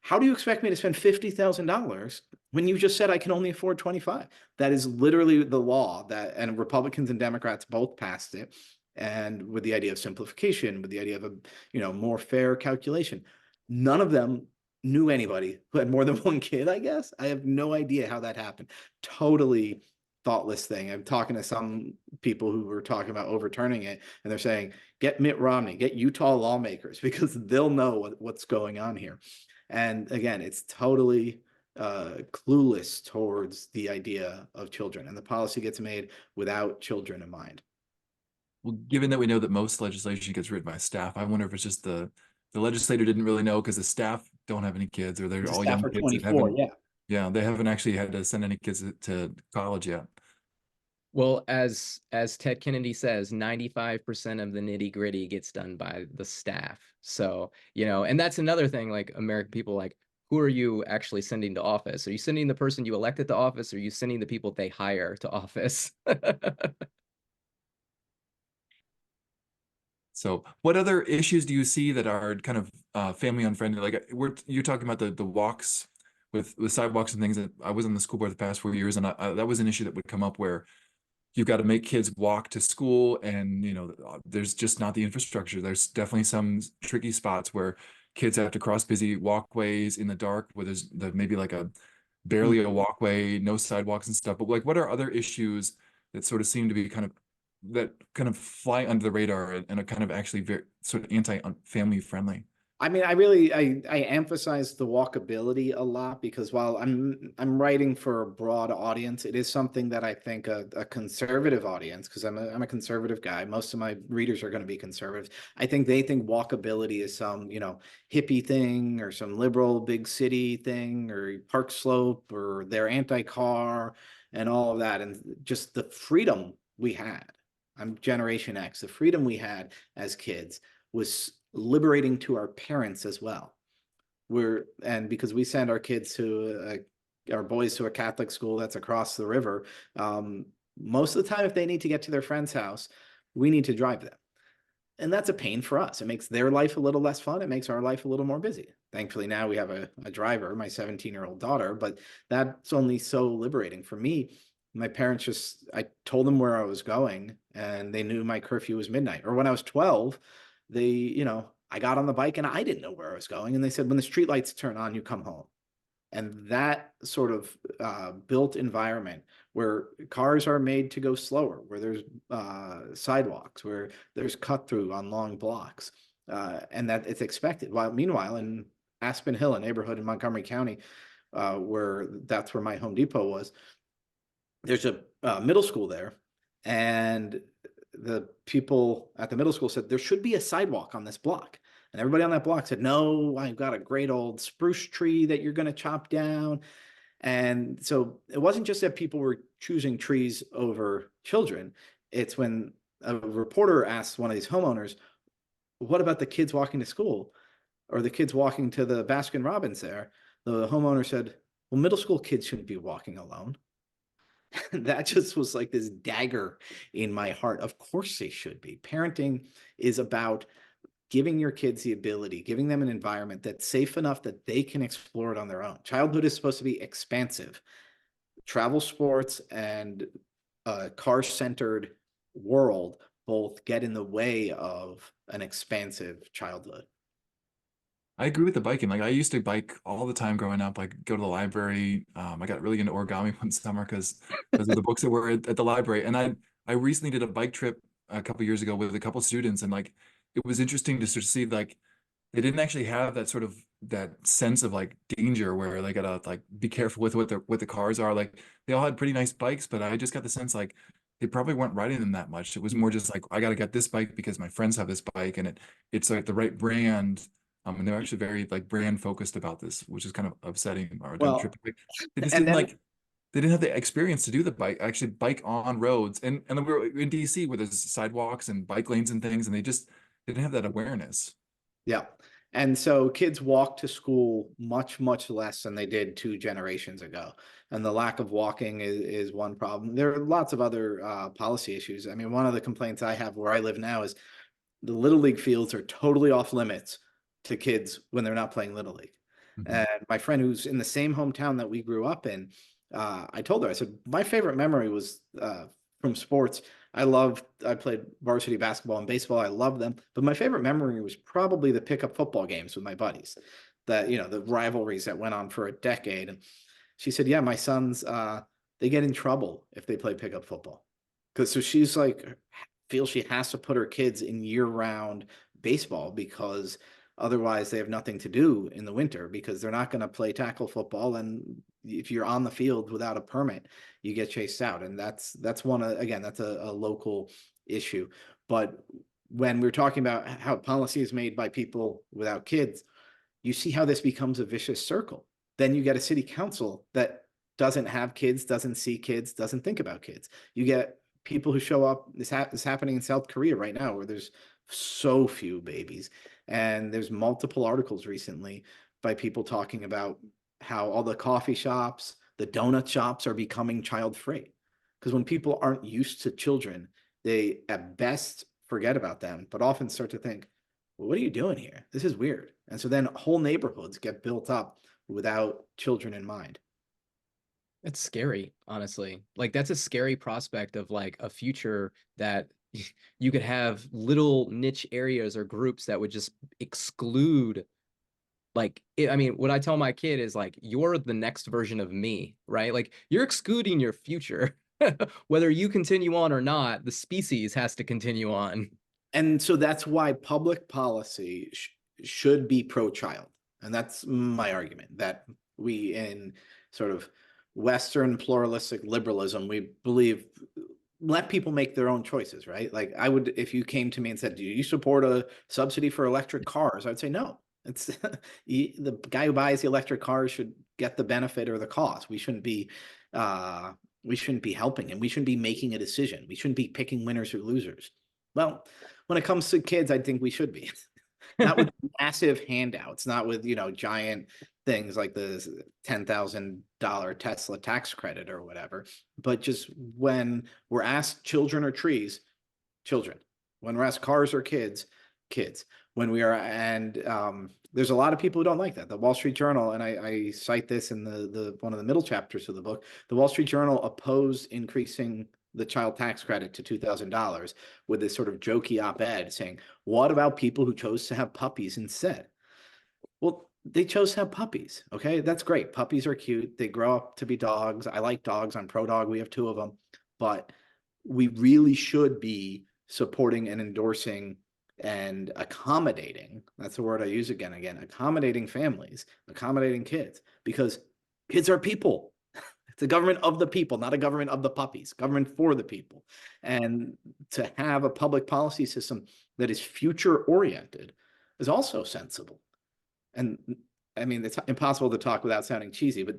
S3: How do you expect me to spend $50,000 when you just said I can only afford 25? That is literally the law that, and Republicans and Democrats both passed it. And with the idea of simplification, with the idea of a, more fair calculation, none of them knew anybody who had more than one kid, I guess. I have no idea how that happened. Totally thoughtless thing. I'm talking to some people who were talking about overturning it, and they're saying, get Mitt Romney, get Utah lawmakers, because they'll know what's going on here. And again, it's totally clueless towards the idea of children, and the policy gets made without children in mind.
S2: Well, given that we know that most legislation gets written by staff, I wonder if it's just the legislator didn't really know because the staff don't have any kids, or they're
S3: It's a
S2: all
S3: staff
S2: young
S3: for
S2: kids that
S3: 24,
S2: haven't,
S3: yeah.
S2: yeah, they haven't actually had to send any kids to college yet.
S1: Well, as Ted Kennedy says, 95% of the nitty-gritty gets done by the staff. So, and that's another thing, like American people, like, who are you actually sending to office? Are you sending the person you elected to office, or are you sending the people they hire to office?
S2: So what other issues do you see that are kind of family unfriendly? Like you're talking about the walks with sidewalks and things. That I was on the school board the past 4 years, and that was an issue that would come up where you've got to make kids walk to school, and there's just not the infrastructure. There's definitely some tricky spots where kids have to cross busy walkways in the dark where there's maybe like barely a walkway, no sidewalks and stuff. But like, what are other issues that sort of seem to be that kind of fly under the radar and are kind of actually very sort of anti-family friendly?
S3: I mean, I emphasize the walkability a lot, because while I'm writing for a broad audience, it is something that I think a conservative audience, because I'm a conservative guy. Most of my readers are going to be conservative. I think they think walkability is some, hippie thing, or some liberal big city thing, or Park Slope, or they're anti-car and all of that. And just the freedom we had. I'm Generation X. The freedom we had as kids was liberating to our parents as well. And because we send our kids to our boys to a Catholic school that's across the river, most of the time, if they need to get to their friend's house, we need to drive them. And that's a pain for us. It makes their life a little less fun. It makes our life a little more busy. Thankfully, now we have a driver, my 17-year-old daughter, but that's only so liberating for me. My parents I told them where I was going, and they knew my curfew was midnight. Or when I was 12, I got on the bike and I didn't know where I was going. And they said, when the streetlights turn on, you come home. And that sort of built environment where cars are made to go slower, where there's sidewalks, where there's cut through on long blocks, and that it's expected. Meanwhile, in Aspen Hill, a neighborhood in Montgomery County, where that's where my Home Depot was, there's a middle school there, and the people at the middle school said there should be a sidewalk on this block. And everybody on that block said, no, I've got a great old spruce tree that you're going to chop down. And so it wasn't just that people were choosing trees over children. It's when a reporter asked one of these homeowners, what about the kids walking to school, or the kids walking to the Baskin Robbins there? The homeowner said, well, middle school kids shouldn't be walking alone. That just was like this dagger in my heart. Of course they should be. Parenting is about giving your kids the ability, giving them an environment that's safe enough that they can explore it on their own. Childhood is supposed to be expansive. Travel sports and a car-centered world both get in the way of an expansive childhood.
S2: I agree with the biking. Like I used to bike all the time growing up. Like go to the library. I got really into origami one summer because of the books that were at the library. And I recently did a bike trip a couple years ago with a couple students, and like it was interesting to sort of see like they didn't actually have that sort of that sense of like danger where they gotta like be careful with what the cars are. Like they all had pretty nice bikes, but I just got the sense like they probably weren't riding them that much. It was more just like I gotta get this bike because my friends have this bike, and it's like the right brand. And they're actually very like brand focused about this, which is kind of upsetting. Or don't trip.
S3: Well,
S2: Like, they just
S3: and
S2: didn't
S3: then
S2: like they didn't have the experience to do the bike on roads. And we were in DC where there's sidewalks and bike lanes and things, and they didn't have that awareness.
S3: yeah. And so kids walk to school much, much less than they did 2 generations ago. And the lack of walking is one problem. There are lots of other policy issues. I mean, one of the complaints I have where I live now is the Little League fields are totally off limits to kids when they're not playing Little League.
S2: Mhm.
S3: And my friend who's in the same hometown that we grew up in, I told her, I said, my favorite memory was from sports. I played varsity basketball and baseball. I love them. But my favorite memory was probably the pickup football games with my buddies, that, the rivalries that went on for a decade. And she said, yeah, my sons, they get in trouble if they play pickup football. Because so she's like, feels she has to put her kids in year-round baseball because otherwise they have nothing to do in the winter because they're not going to play tackle football. And if you're on the field without a permit, you get chased out. And that's one again, that's a local issue. But when we're talking about how policy is made by people without kids, you see how this becomes a vicious circle. Then you get a city council that doesn't have kids, doesn't see kids, doesn't think about kids. You get people who show up. This is happening in South Korea right now, where there's so few babies, and there's multiple articles recently by people talking about how all the coffee shops, the donut shops are becoming child free. Because when people aren't used to children, they at best forget about them, but often start to think, well, what are you doing here? This is weird. And so then whole neighborhoods get built up without children in mind.
S1: It's scary, honestly. Like that's a scary prospect of like a future that you could have little niche areas or groups that would just exclude like I mean, what I tell my kid is like you're the next version of me, right? Like you're excluding your future. Whether you continue on or not, the species has to continue on.
S3: And so that's why public policy should be pro-child. And that's my argument, that we in sort of Western pluralistic liberalism, we believe let people make their own choices, right? Like I would, if you came to me and said, do you support a subsidy for electric cars? I would say no. It's the guy who buys the electric cars should get the benefit or the cost. Uh, we shouldn't be helping him. We shouldn't be making a decision. We shouldn't be picking winners or losers. Well, when it comes to kids, I think we should be. Not with massive handouts, not with, giant things like the $10,000 Tesla tax credit or whatever, but just when we're asked children or trees, children. When we're asked cars or kids, kids. When we are, and there's a lot of people who don't like that. The Wall Street Journal, and I cite this in the one of the middle chapters of the book, the Wall Street Journal opposed increasing the child tax credit to $2,000 with this sort of jokey op-ed saying, what about people who chose to have puppies instead? Well, they chose to have puppies. Okay, that's great. Puppies are cute. They grow up to be dogs. I like dogs. I'm pro dog. We have 2 of them. But we really should be supporting and endorsing and accommodating. That's the word I use again, accommodating families, accommodating kids, because kids are people. It's a government of the people, not a government of the puppies, government for the people. And to have a public policy system that is future oriented is also sensible. And I mean, it's impossible to talk without sounding cheesy, but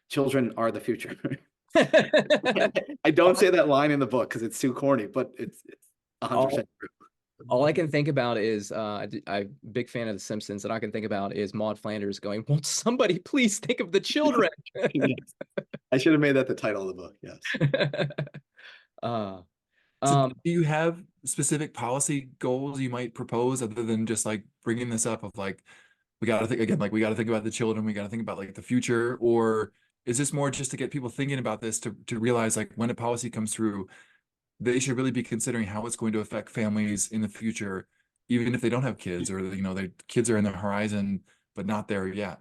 S3: children are the future. I don't say that line in the book because it's too corny, but it's 100%
S1: all,
S3: true.
S1: all I can think about is I'm a big fan of The Simpsons, and I can think about is Maud Flanders going, "Won't somebody please think of the children?"
S3: Yes. I should have made that the title of the book. Yes.
S1: uh,
S2: So
S1: um,
S2: do you have specific policy goals you might propose other than just like bringing this up of like, we got to think again, like we got to think about the children, we got to think about like the future, or is this more just to get people thinking about this to realize like when a policy comes through, they should really be considering how it's going to affect families in the future, even if they don't have kids or their kids are in the horizon but not there yet.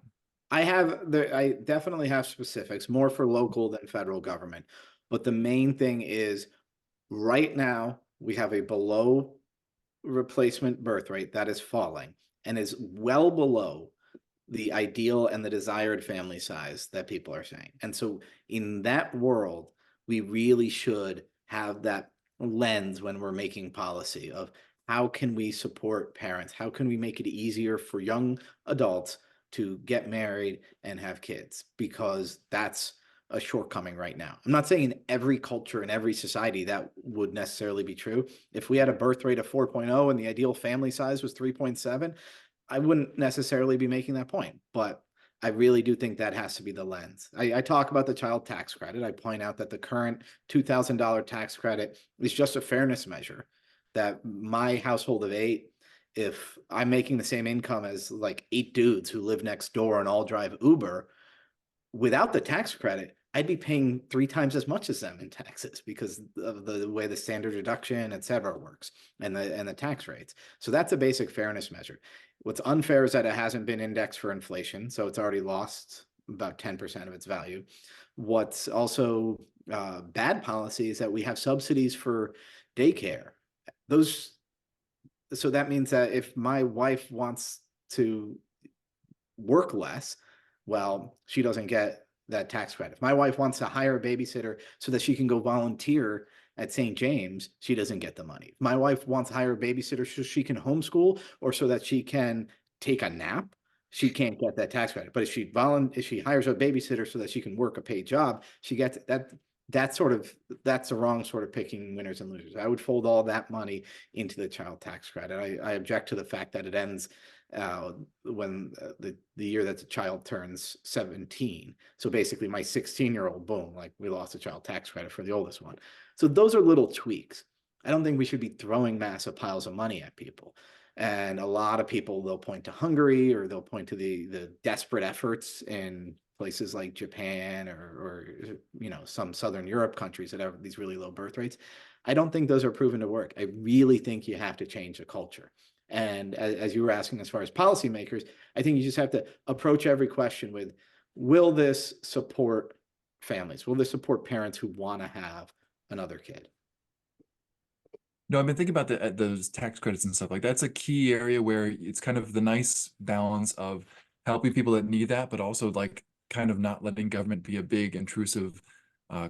S3: I definitely have specifics, more for local than federal government. But the main thing is right now we have a below replacement birth rate that is falling and is well below the ideal and the desired family size that people are saying. And so in that world, we really should have that lens when we're making policy of how can we support parents? How can we make it easier for young adults to get married and have kids? Because that's a shortcoming right now. I'm not saying in every culture, in every society, that would necessarily be true. If we had a birth rate of 4.0 and the ideal family size was 3.7, I wouldn't necessarily be making that point. But I really do think that has to be the lens. I talk about the child tax credit. I point out that the current $2,000 tax credit is just a fairness measure, that my household of eight, if I'm making the same income as like eight dudes who live next door and all drive Uber, without the tax credit, I'd be paying 3 times as much as them in taxes because of the way the standard deduction, et cetera, works, and the tax rates. So that's a basic fairness measure. What's unfair is that it hasn't been indexed for inflation, so it's already lost about 10% of its value. What's also bad policy is that we have subsidies for daycare. Those, so that means that if my wife wants to work less, well, she doesn't get that tax credit. If my wife wants to hire a babysitter so that she can go volunteer at St. James, she doesn't get the money. If my wife wants to hire a babysitter so she can homeschool or so that she can take a nap, she can't get that tax credit. But if she hires a babysitter so that she can work a paid job, she gets that. That's the wrong sort of picking winners and losers. I would fold all that money into the child tax credit. I object to the fact that it ends when the year that the child turns 17. So basically my 16-year-old, boom, like we lost a child tax credit for the oldest one. So those are little tweaks. I don't think we should be throwing massive piles of money at people. And a lot of people, they'll point to Hungary or they'll point to the desperate efforts in places like Japan or some Southern Europe countries that have these really low birth rates. I don't think those are proven to work. I really think you have to change the culture. And as you were asking, as far as policymakers, I think you just have to approach every question with, will this support families? Will this support parents who want to have another kid?
S2: No, I've been thinking about those tax credits and stuff. Like that's a key area where it's kind of the nice balance of helping people that need that, but also like kind of not letting government be a big intrusive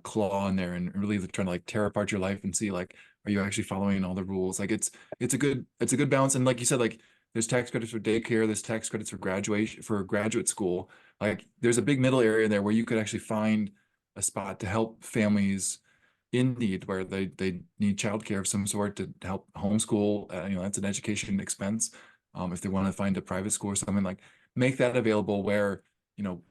S2: claw in there and really trying to like tear apart your life and see like, are you actually following all the rules? Like it's a good balance. And like you said, like there's tax credits for daycare, there's tax credits for graduation, for graduate school. Like there's a big middle area there where you could actually find a spot to help families in need where they need childcare of some sort to help homeschool. That's an education expense. If they want to find a private school or something, like make that available where,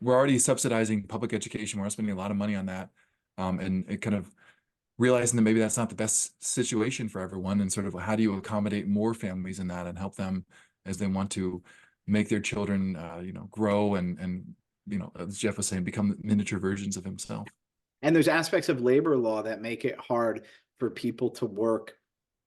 S2: we're already subsidizing public education. We're spending a lot of money on that. And it kind of realizing that maybe that's not the best situation for everyone, and sort of how do you accommodate more families in that and help them as they want to make their children, grow and, as Jeff was saying, become miniature versions of himself.
S3: And there's aspects of labor law that make it hard for people to work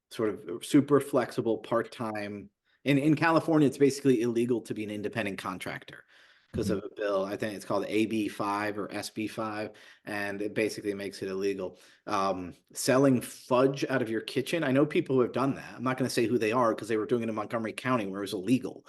S3: sort of super flexible part-time. In California, it's basically illegal to be an independent contractor because of a bill. I think it's called AB5 or SB5, and it basically makes it illegal. Selling fudge out of your kitchen. I know people who have done that. I'm not going to say who they are because they were doing it in Montgomery County where it was illegal,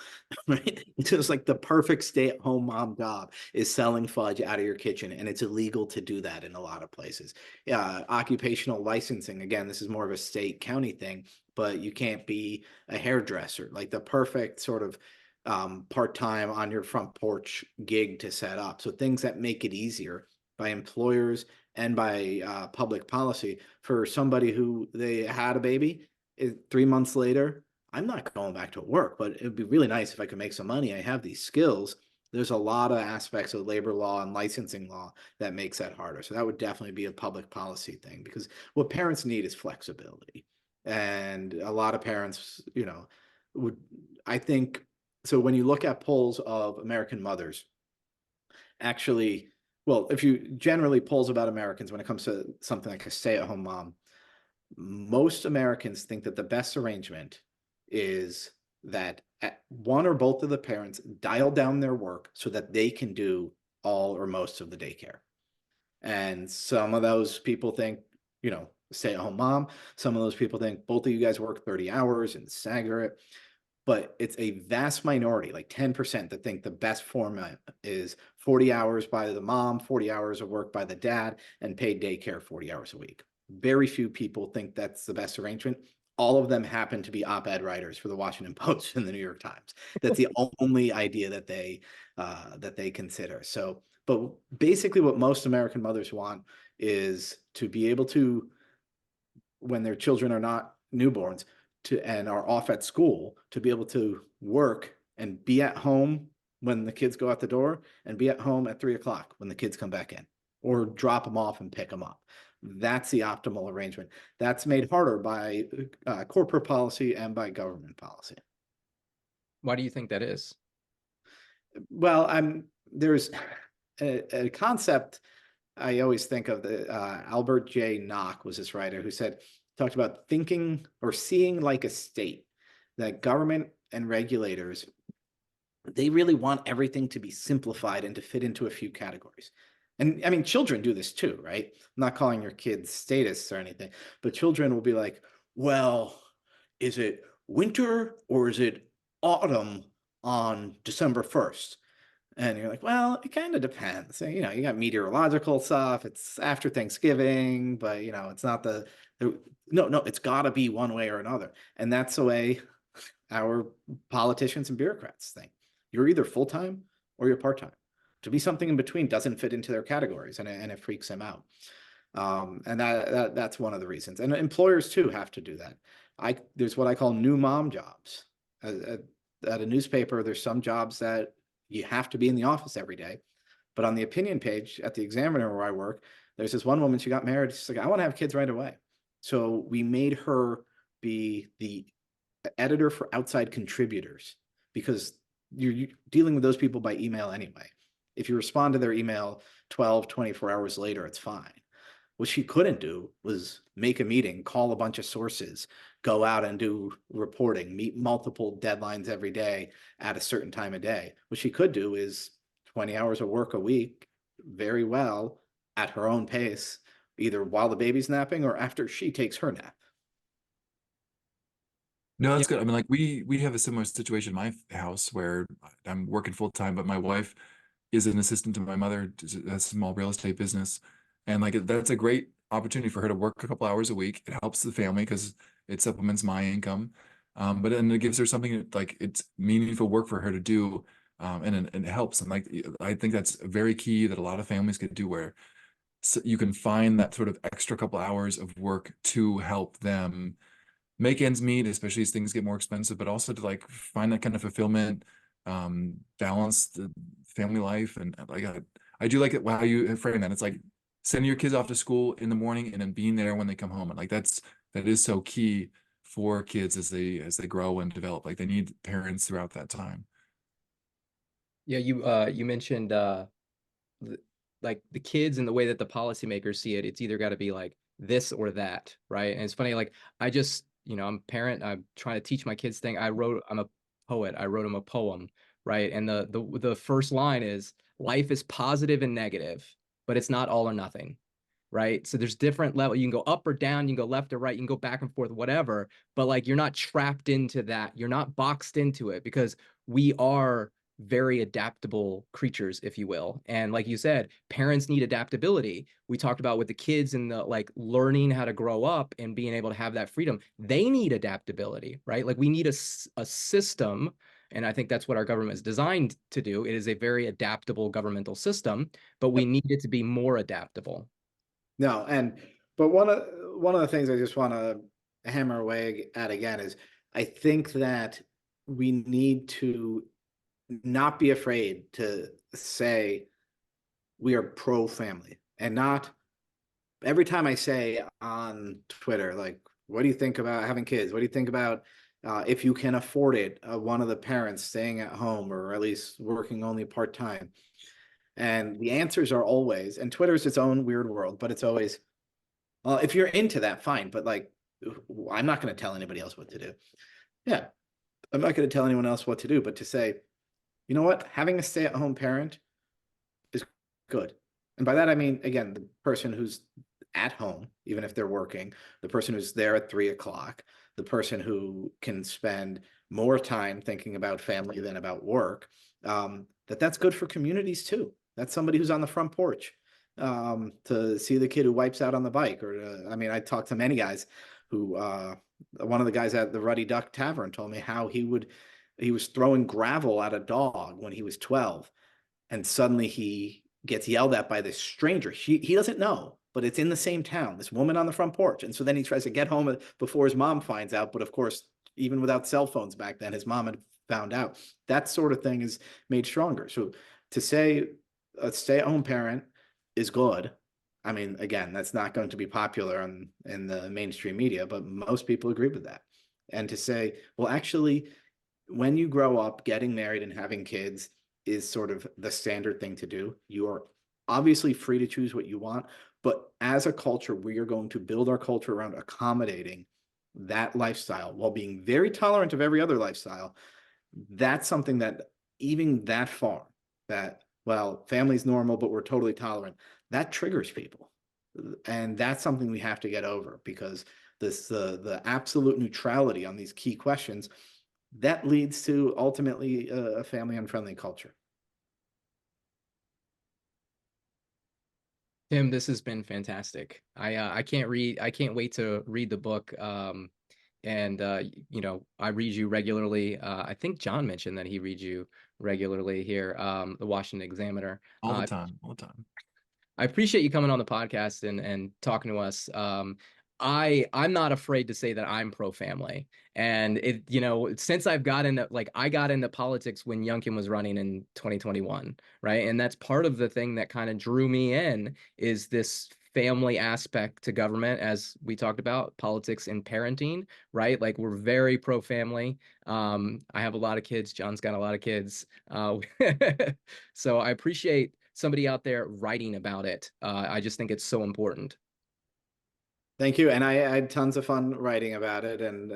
S3: right? It's just like the perfect stay-at-home mom job is selling fudge out of your kitchen, and it's illegal to do that in a lot of places. Yeah, occupational licensing. Again, this is more of a state county thing, but you can't be a hairdresser. Like the perfect sort of part-time on your front porch gig to set up. So things that make it easier by employers and by public policy for somebody who they had a baby 3 months later. I'm not going back to work, but it'd be really nice if I could make some money. I have these skills. There's a lot of aspects of labor law and licensing law that makes that harder. So that would definitely be a public policy thing, because what parents need is flexibility. And a lot of parents, would, I think, so when you look at polls of American mothers, actually, well, if you generally polls about Americans when it comes to something like a stay-at-home mom, most Americans think that the best arrangement is that one or both of the parents dial down their work so that they can do all or most of the daycare. And some of those people think, stay-at-home mom. Some of those people think both of you guys work 30 hours and stagger it. But it's a vast minority, like 10%, that think the best format is 40 hours by the mom, 40 hours of work by the dad, and paid daycare 40 hours a week. Very few people think that's the best arrangement. all of them happen to be op-ed writers for the Washington Post and the New York Times. That's the only idea that they consider. So, but basically what most American mothers want is to be able to, when their children are not newborns and are off at school, to be able to work and be at home when the kids go out the door and be at home at 3 o'clock when the kids come back in, or drop them off and pick them up. That's the optimal arrangement. That's made harder by corporate policy and by government policy.
S1: Why do you think that is?
S3: Well, there's a concept I always think of. The Albert J. Nock was this writer who talked about thinking or seeing like a state, that government and regulators, they really want everything to be simplified and to fit into a few categories. And I mean, children do this too, right? I'm not calling your kids statists or anything, but children will be like, well, is it winter or is it autumn on December 1st? And you're like, well, it kind of depends. So, you got meteorological stuff. It's after Thanksgiving, but it's not no, it's got to be one way or another. And that's the way our politicians and bureaucrats think. You're either full-time or you're part-time. To be something in between doesn't fit into their categories, and it freaks them out. And that's one of the reasons. And employers too have to do that. There's what I call new mom jobs. At a newspaper, there's some jobs that you have to be in the office every day. But on the opinion page at the Examiner where I work, there's this one woman, she got married. She's like, I want to have kids right away. So we made her be the editor for outside contributors, because you're dealing with those people by email anyway. If you respond to their email 12, 24 hours later, it's fine. What she couldn't do was make a meeting, call a bunch of sources, go out and do reporting, meet multiple deadlines every day at a certain time of day. What she could do is 20 hours of work a week very well at her own pace, either while the baby's napping or after she takes her nap.
S2: No, that's good. I mean, like we have a similar situation in my house where I'm working full time, but my wife is an assistant to my mother, a small real estate business. And like that's a great opportunity for her to work a couple hours a week. It helps the family because it supplements my income. But then it gives her something like it's meaningful work for her to do. And it helps. And like I think that's very key that a lot of families could do, where you can find that sort of extra couple hours of work to help them make ends meet, especially as things get more expensive, but also to like find that kind of fulfillment, balance the family life. And like I do like it how you frame that. It's like sending your kids off to school in the morning and then being there when they come home. And like that is so key for kids as they grow and develop. Like they need parents throughout that time.
S1: Yeah, you mentioned like the kids and the way that the policymakers see it. It's either got to be like this or that, right? And it's funny, like I just, I'm a parent. I'm trying to teach my kids thing. I'm a poet. I wrote them a poem, right? And the first line is, life is positive and negative, but it's not all or nothing, right? So there's different level. You can go up or down, you can go left or right, you can go back and forth, whatever. But like you're not trapped into that. You're not boxed into it, because we are very adaptable creatures, if you will. And like you said, parents need adaptability. We talked about with the kids and the like learning how to grow up and being able to have that freedom. They need adaptability, right? Like we need a system. And I think that's what our government is designed to do. It is a very adaptable governmental system, but we need it to be more adaptable.
S3: No, but one of the things I just want to hammer away at again is, I think that we need to not be afraid to say we are pro family, and not every time I say on Twitter, like, what do you think about having kids? What do you think about if you can afford it, one of the parents staying at home or at least working only part-time? And the answers are always, and Twitter's its own weird world, but it's always, if you're into that, fine. But like, I'm not going to tell anybody else what to do. Yeah, I'm not going to tell anyone else what to do, but to say, you know what, having a stay-at-home parent is good. And by that, I mean, again, the person who's at home, even if they're working, the person who's there at 3 o'clock, the person who can spend more time thinking about family than about work, that's good for communities too. That's somebody who's on the front porch to see the kid who wipes out on the bike, or I mean, I talk to many guys who one of the guys at the Ruddy Duck Tavern told me how he was throwing gravel at a dog when he was 12, and suddenly he gets yelled at by this stranger. He doesn't know, but it's in the same town, this woman on the front porch. And so then he tries to get home before his mom finds out. But of course, even without cell phones back then, his mom had found out. That sort of thing is made stronger. So to say a stay-at-home parent is good. I mean, again, that's not going to be popular in the mainstream media, but most people agree with that. And to say, well, actually, when you grow up, getting married and having kids is sort of the standard thing to do. You are obviously free to choose what you want, but as a culture, we are going to build our culture around accommodating that lifestyle while being very tolerant of every other lifestyle. That's something that even that far, that, well, family's normal, but we're totally tolerant, that triggers people. And that's something we have to get over, because the absolute neutrality on these key questions, that leads to ultimately a family unfriendly culture.
S1: Tim, this has been fantastic. I can't wait to read the book. And you know, I read you regularly. I think John mentioned that he reads you regularly here, the Washington Examiner.
S2: All the time, all the time.
S1: I appreciate you coming on the podcast and talking to us. I'm not afraid to say that I'm pro family, and it, you know, since I've got into, like, I got into politics when Youngkin was running in 2021, right? And that's part of the thing that kind of drew me in, is this family aspect to government, as we talked about politics and parenting, right? Like, we're very pro family. I have a lot of kids. John's got a lot of kids. So I appreciate somebody out there writing about it. I just think it's so important.
S3: Thank you. And I had tons of fun writing about it. And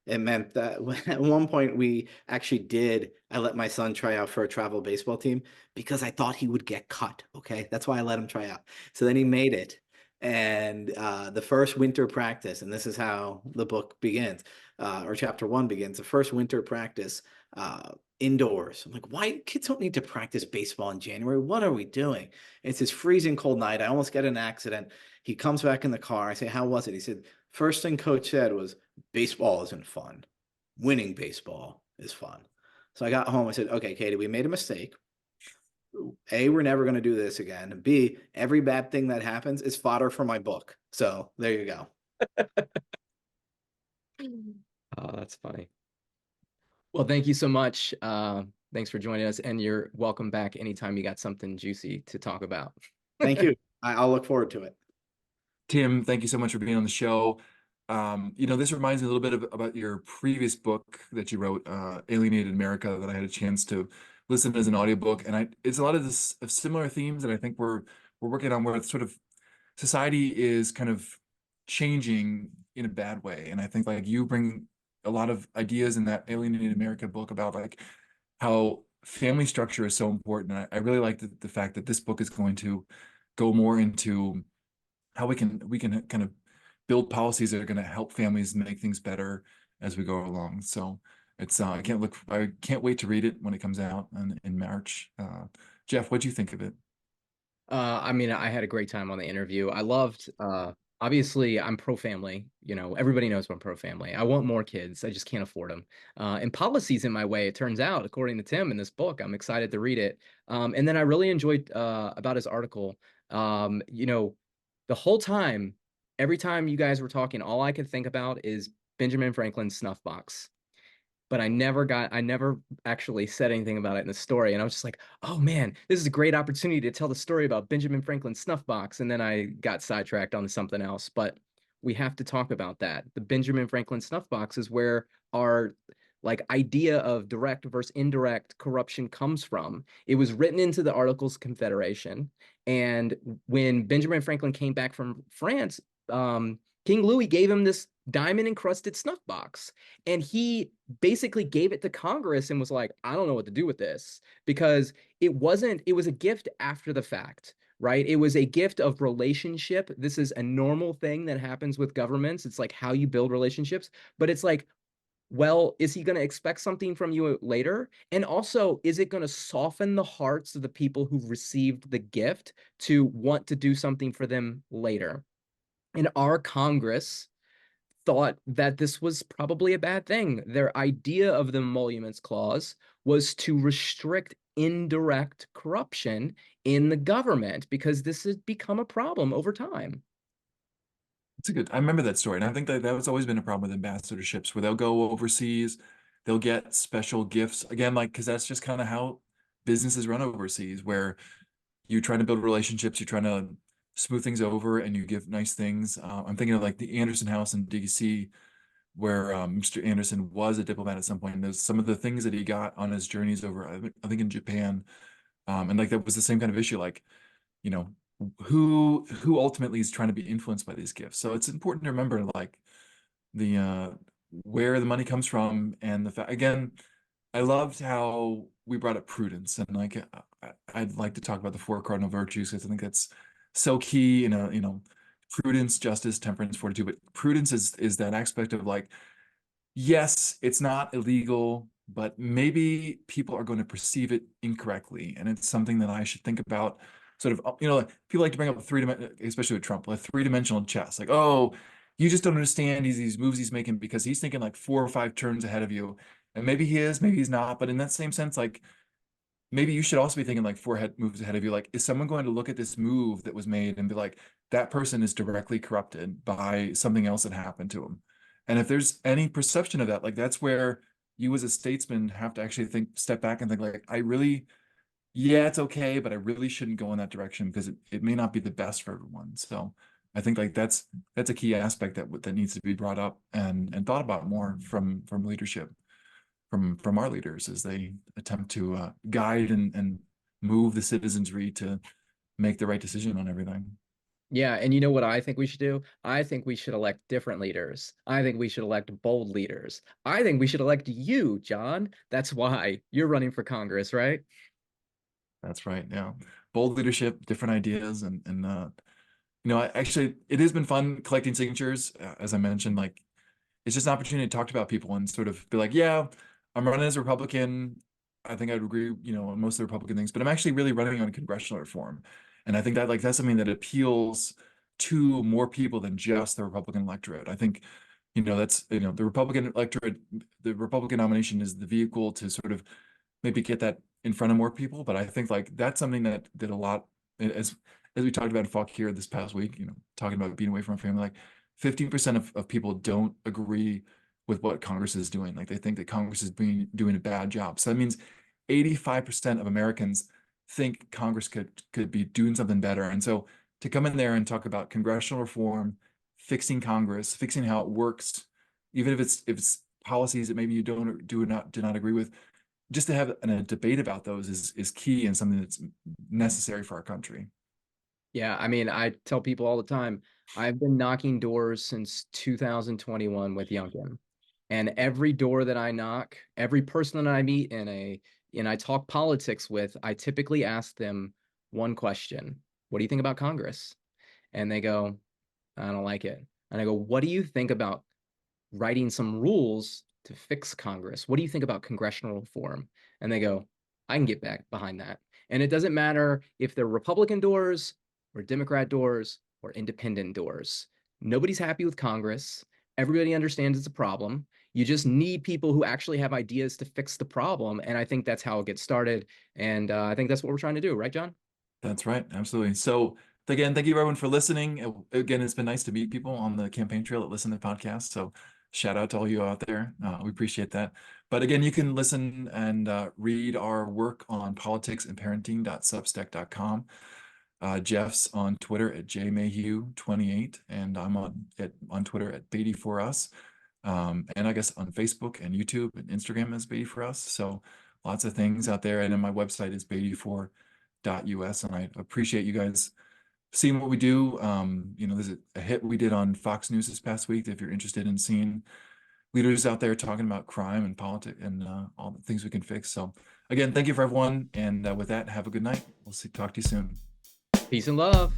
S3: it meant that at one point I let my son try out for a travel baseball team because I thought he would get cut. Okay. That's why I let him try out. So then he made it. And the first winter practice, and this is how the book begins, or chapter one begins, the first winter practice indoors. I'm like, why? Kids don't need to practice baseball in January. What are we doing? It's this freezing cold night. I almost get in an accident. He comes back in the car. I say, how was it? He said, first thing coach said was, baseball isn't fun. Winning baseball is fun. So I got home. I said, okay, Katie, we made a mistake. A, we're never going to do this again. And B, every bad thing that happens is fodder for my book. So there you go.
S1: Oh, that's funny. Well, thank you so much. Thanks for joining us, and you're welcome back anytime you got something juicy to talk about.
S3: Thank you. I'll look forward to it.
S2: Tim, thank you so much for being on the show. You know, this reminds me a little bit about your previous book that you wrote, Alienated America, that I had a chance to listen as an audiobook. And it's a lot of this of similar themes that I think we're working on, where it's sort of society is kind of changing in a bad way. And I think, like, you bring a lot of ideas in that Alienated America book about, like, how family structure is so important. And I really like the fact that this book is going to go more into how we can kind of build policies that are going to help families make things better as we go along. So it's I can't wait to read it when it comes out in March. Jeff, what do you think of it?
S1: I mean, I had a great time on the interview. I loved, obviously, I'm pro family. You know, everybody knows I'm pro family. I want more kids. I just can't afford them. And policy's in my way, it turns out, according to Tim in this book. I'm excited to read it. And then I really enjoyed about his article. You know, the whole time, every time you guys were talking, all I could think about is Benjamin Franklin's snuff box, but I never actually said anything about it in the story. And I was just like, oh man, this is a great opportunity to tell the story about Benjamin Franklin's snuff box. And then I got sidetracked on something else, but we have to talk about that. The Benjamin Franklin snuff box is where our, like, idea of direct versus indirect corruption comes from. It was written into the Articles of Confederation. And when Benjamin Franklin came back from France, King Louis gave him this diamond encrusted snuff box. And he basically gave it to Congress and was like, I don't know what to do with this, because it was a gift after the fact, right? It was a gift of relationship. This is a normal thing that happens with governments. It's like how you build relationships, but it's like, well, is he going to expect something from you later? And also, is it going to soften the hearts of the people who received the gift to want to do something for them later? And our Congress thought that this was probably a bad thing. Their idea of the emoluments clause was to restrict indirect corruption in the government because this has become a problem over time.
S2: It's a good, I remember that story. And I think that that's always been a problem with ambassadorships where they'll go overseas, they'll get special gifts again, like, cause that's just kind of how businesses run overseas, where you're trying to build relationships, you're trying to smooth things over and you give nice things. I'm thinking of like the Anderson House in DC, where Mr. Anderson was a diplomat at some point. And there's some of the things that he got on his journeys over, I think in Japan. And like that was the same kind of issue, like, you know, who ultimately is trying to be influenced by these gifts. So it's important to remember like the where the money comes from, and the fact, again, I loved how we brought up prudence, and like I'd like to talk about the four cardinal virtues because I think that's so key. Prudence, justice, temperance, fortitude. But prudence is that aspect of like, yes, it's not illegal, but maybe people are going to perceive it incorrectly, and it's something that I should think about. Sort of, like, people like to bring up especially with Trump, like three-dimensional chess. Like, oh, you just don't understand these moves he's making because he's thinking like 4 or 5 turns ahead of you, and maybe he is, maybe he's not. But in that same sense, like maybe you should also be thinking like moves ahead of you. Like, is someone going to look at this move that was made and be like, that person is directly corrupted by something else that happened to him? And if there's any perception of that, like that's where you as a statesman have to actually step back and think like, yeah, it's okay, but I really shouldn't go in that direction because it may not be the best for everyone. So I think like that's a key aspect that needs to be brought up and thought about more from leadership, from our leaders as they attempt to guide and move the citizenry to make the right decision on everything.
S1: Yeah, and you know what I think we should do? I think we should elect different leaders. I think we should elect bold leaders. I think we should elect you, John. That's why you're running for Congress, right?
S2: That's right. Yeah. Bold leadership, different ideas. Actually, it has been fun collecting signatures. As I mentioned, like it's just an opportunity to talk about people and sort of be like, yeah, I'm running as a Republican. I think I'd agree, on most of the Republican things, but I'm actually really running on congressional reform. And I think that like that's something that appeals to more people than just the Republican electorate. I think, that's, the Republican electorate, the Republican nomination is the vehicle to sort of maybe get that in front of more people. But I think like that's something that did a lot, as we talked about in Falk here this past week, talking about being away from family, like 15% of people don't agree with what Congress is doing. Like they think that Congress is doing a bad job. So that means 85% of Americans think Congress could be doing something better. And so to come in there and talk about congressional reform, fixing Congress, fixing how it works, even if it's policies that maybe you do not agree with, just to have a debate about those is key and something that's necessary for our country.
S1: Yeah, I mean, I tell people all the time, I've been knocking doors since 2021 with Youngkin. And every door that I knock, every person that I meet and I talk politics with, I typically ask them one question. What do you think about Congress? And they go, I don't like it. And I go, what do you think about writing some rules to fix Congress? What do you think about congressional reform? And they go, I can get back behind that. And it doesn't matter if they're Republican doors or Democrat doors or independent doors. Nobody's happy with Congress. Everybody understands it's a problem. You just need people who actually have ideas to fix the problem. And I think that's how it gets started. And I think that's what we're trying to do, right, John?
S2: That's right. Absolutely. So again, thank you everyone for listening. Again, it's been nice to meet people on the campaign trail that listen to the podcast. So shout out to all you out there. We appreciate that. But again, you can listen and read our work on politicsandparenting.substack.com. Jeff's on Twitter at jmayhew28, and I'm on Twitter at Beatty4Us. And I guess on Facebook and YouTube and Instagram as Beatty4Us. So lots of things out there. And then my website is Beatty4.us. And I appreciate you guys seeing what we do. There's a hit we did on Fox News this past week. If you're interested in seeing leaders out there talking about crime and politics and all the things we can fix. So again, thank you for everyone. And with that, have a good night. We'll talk to you soon.
S1: Peace and love.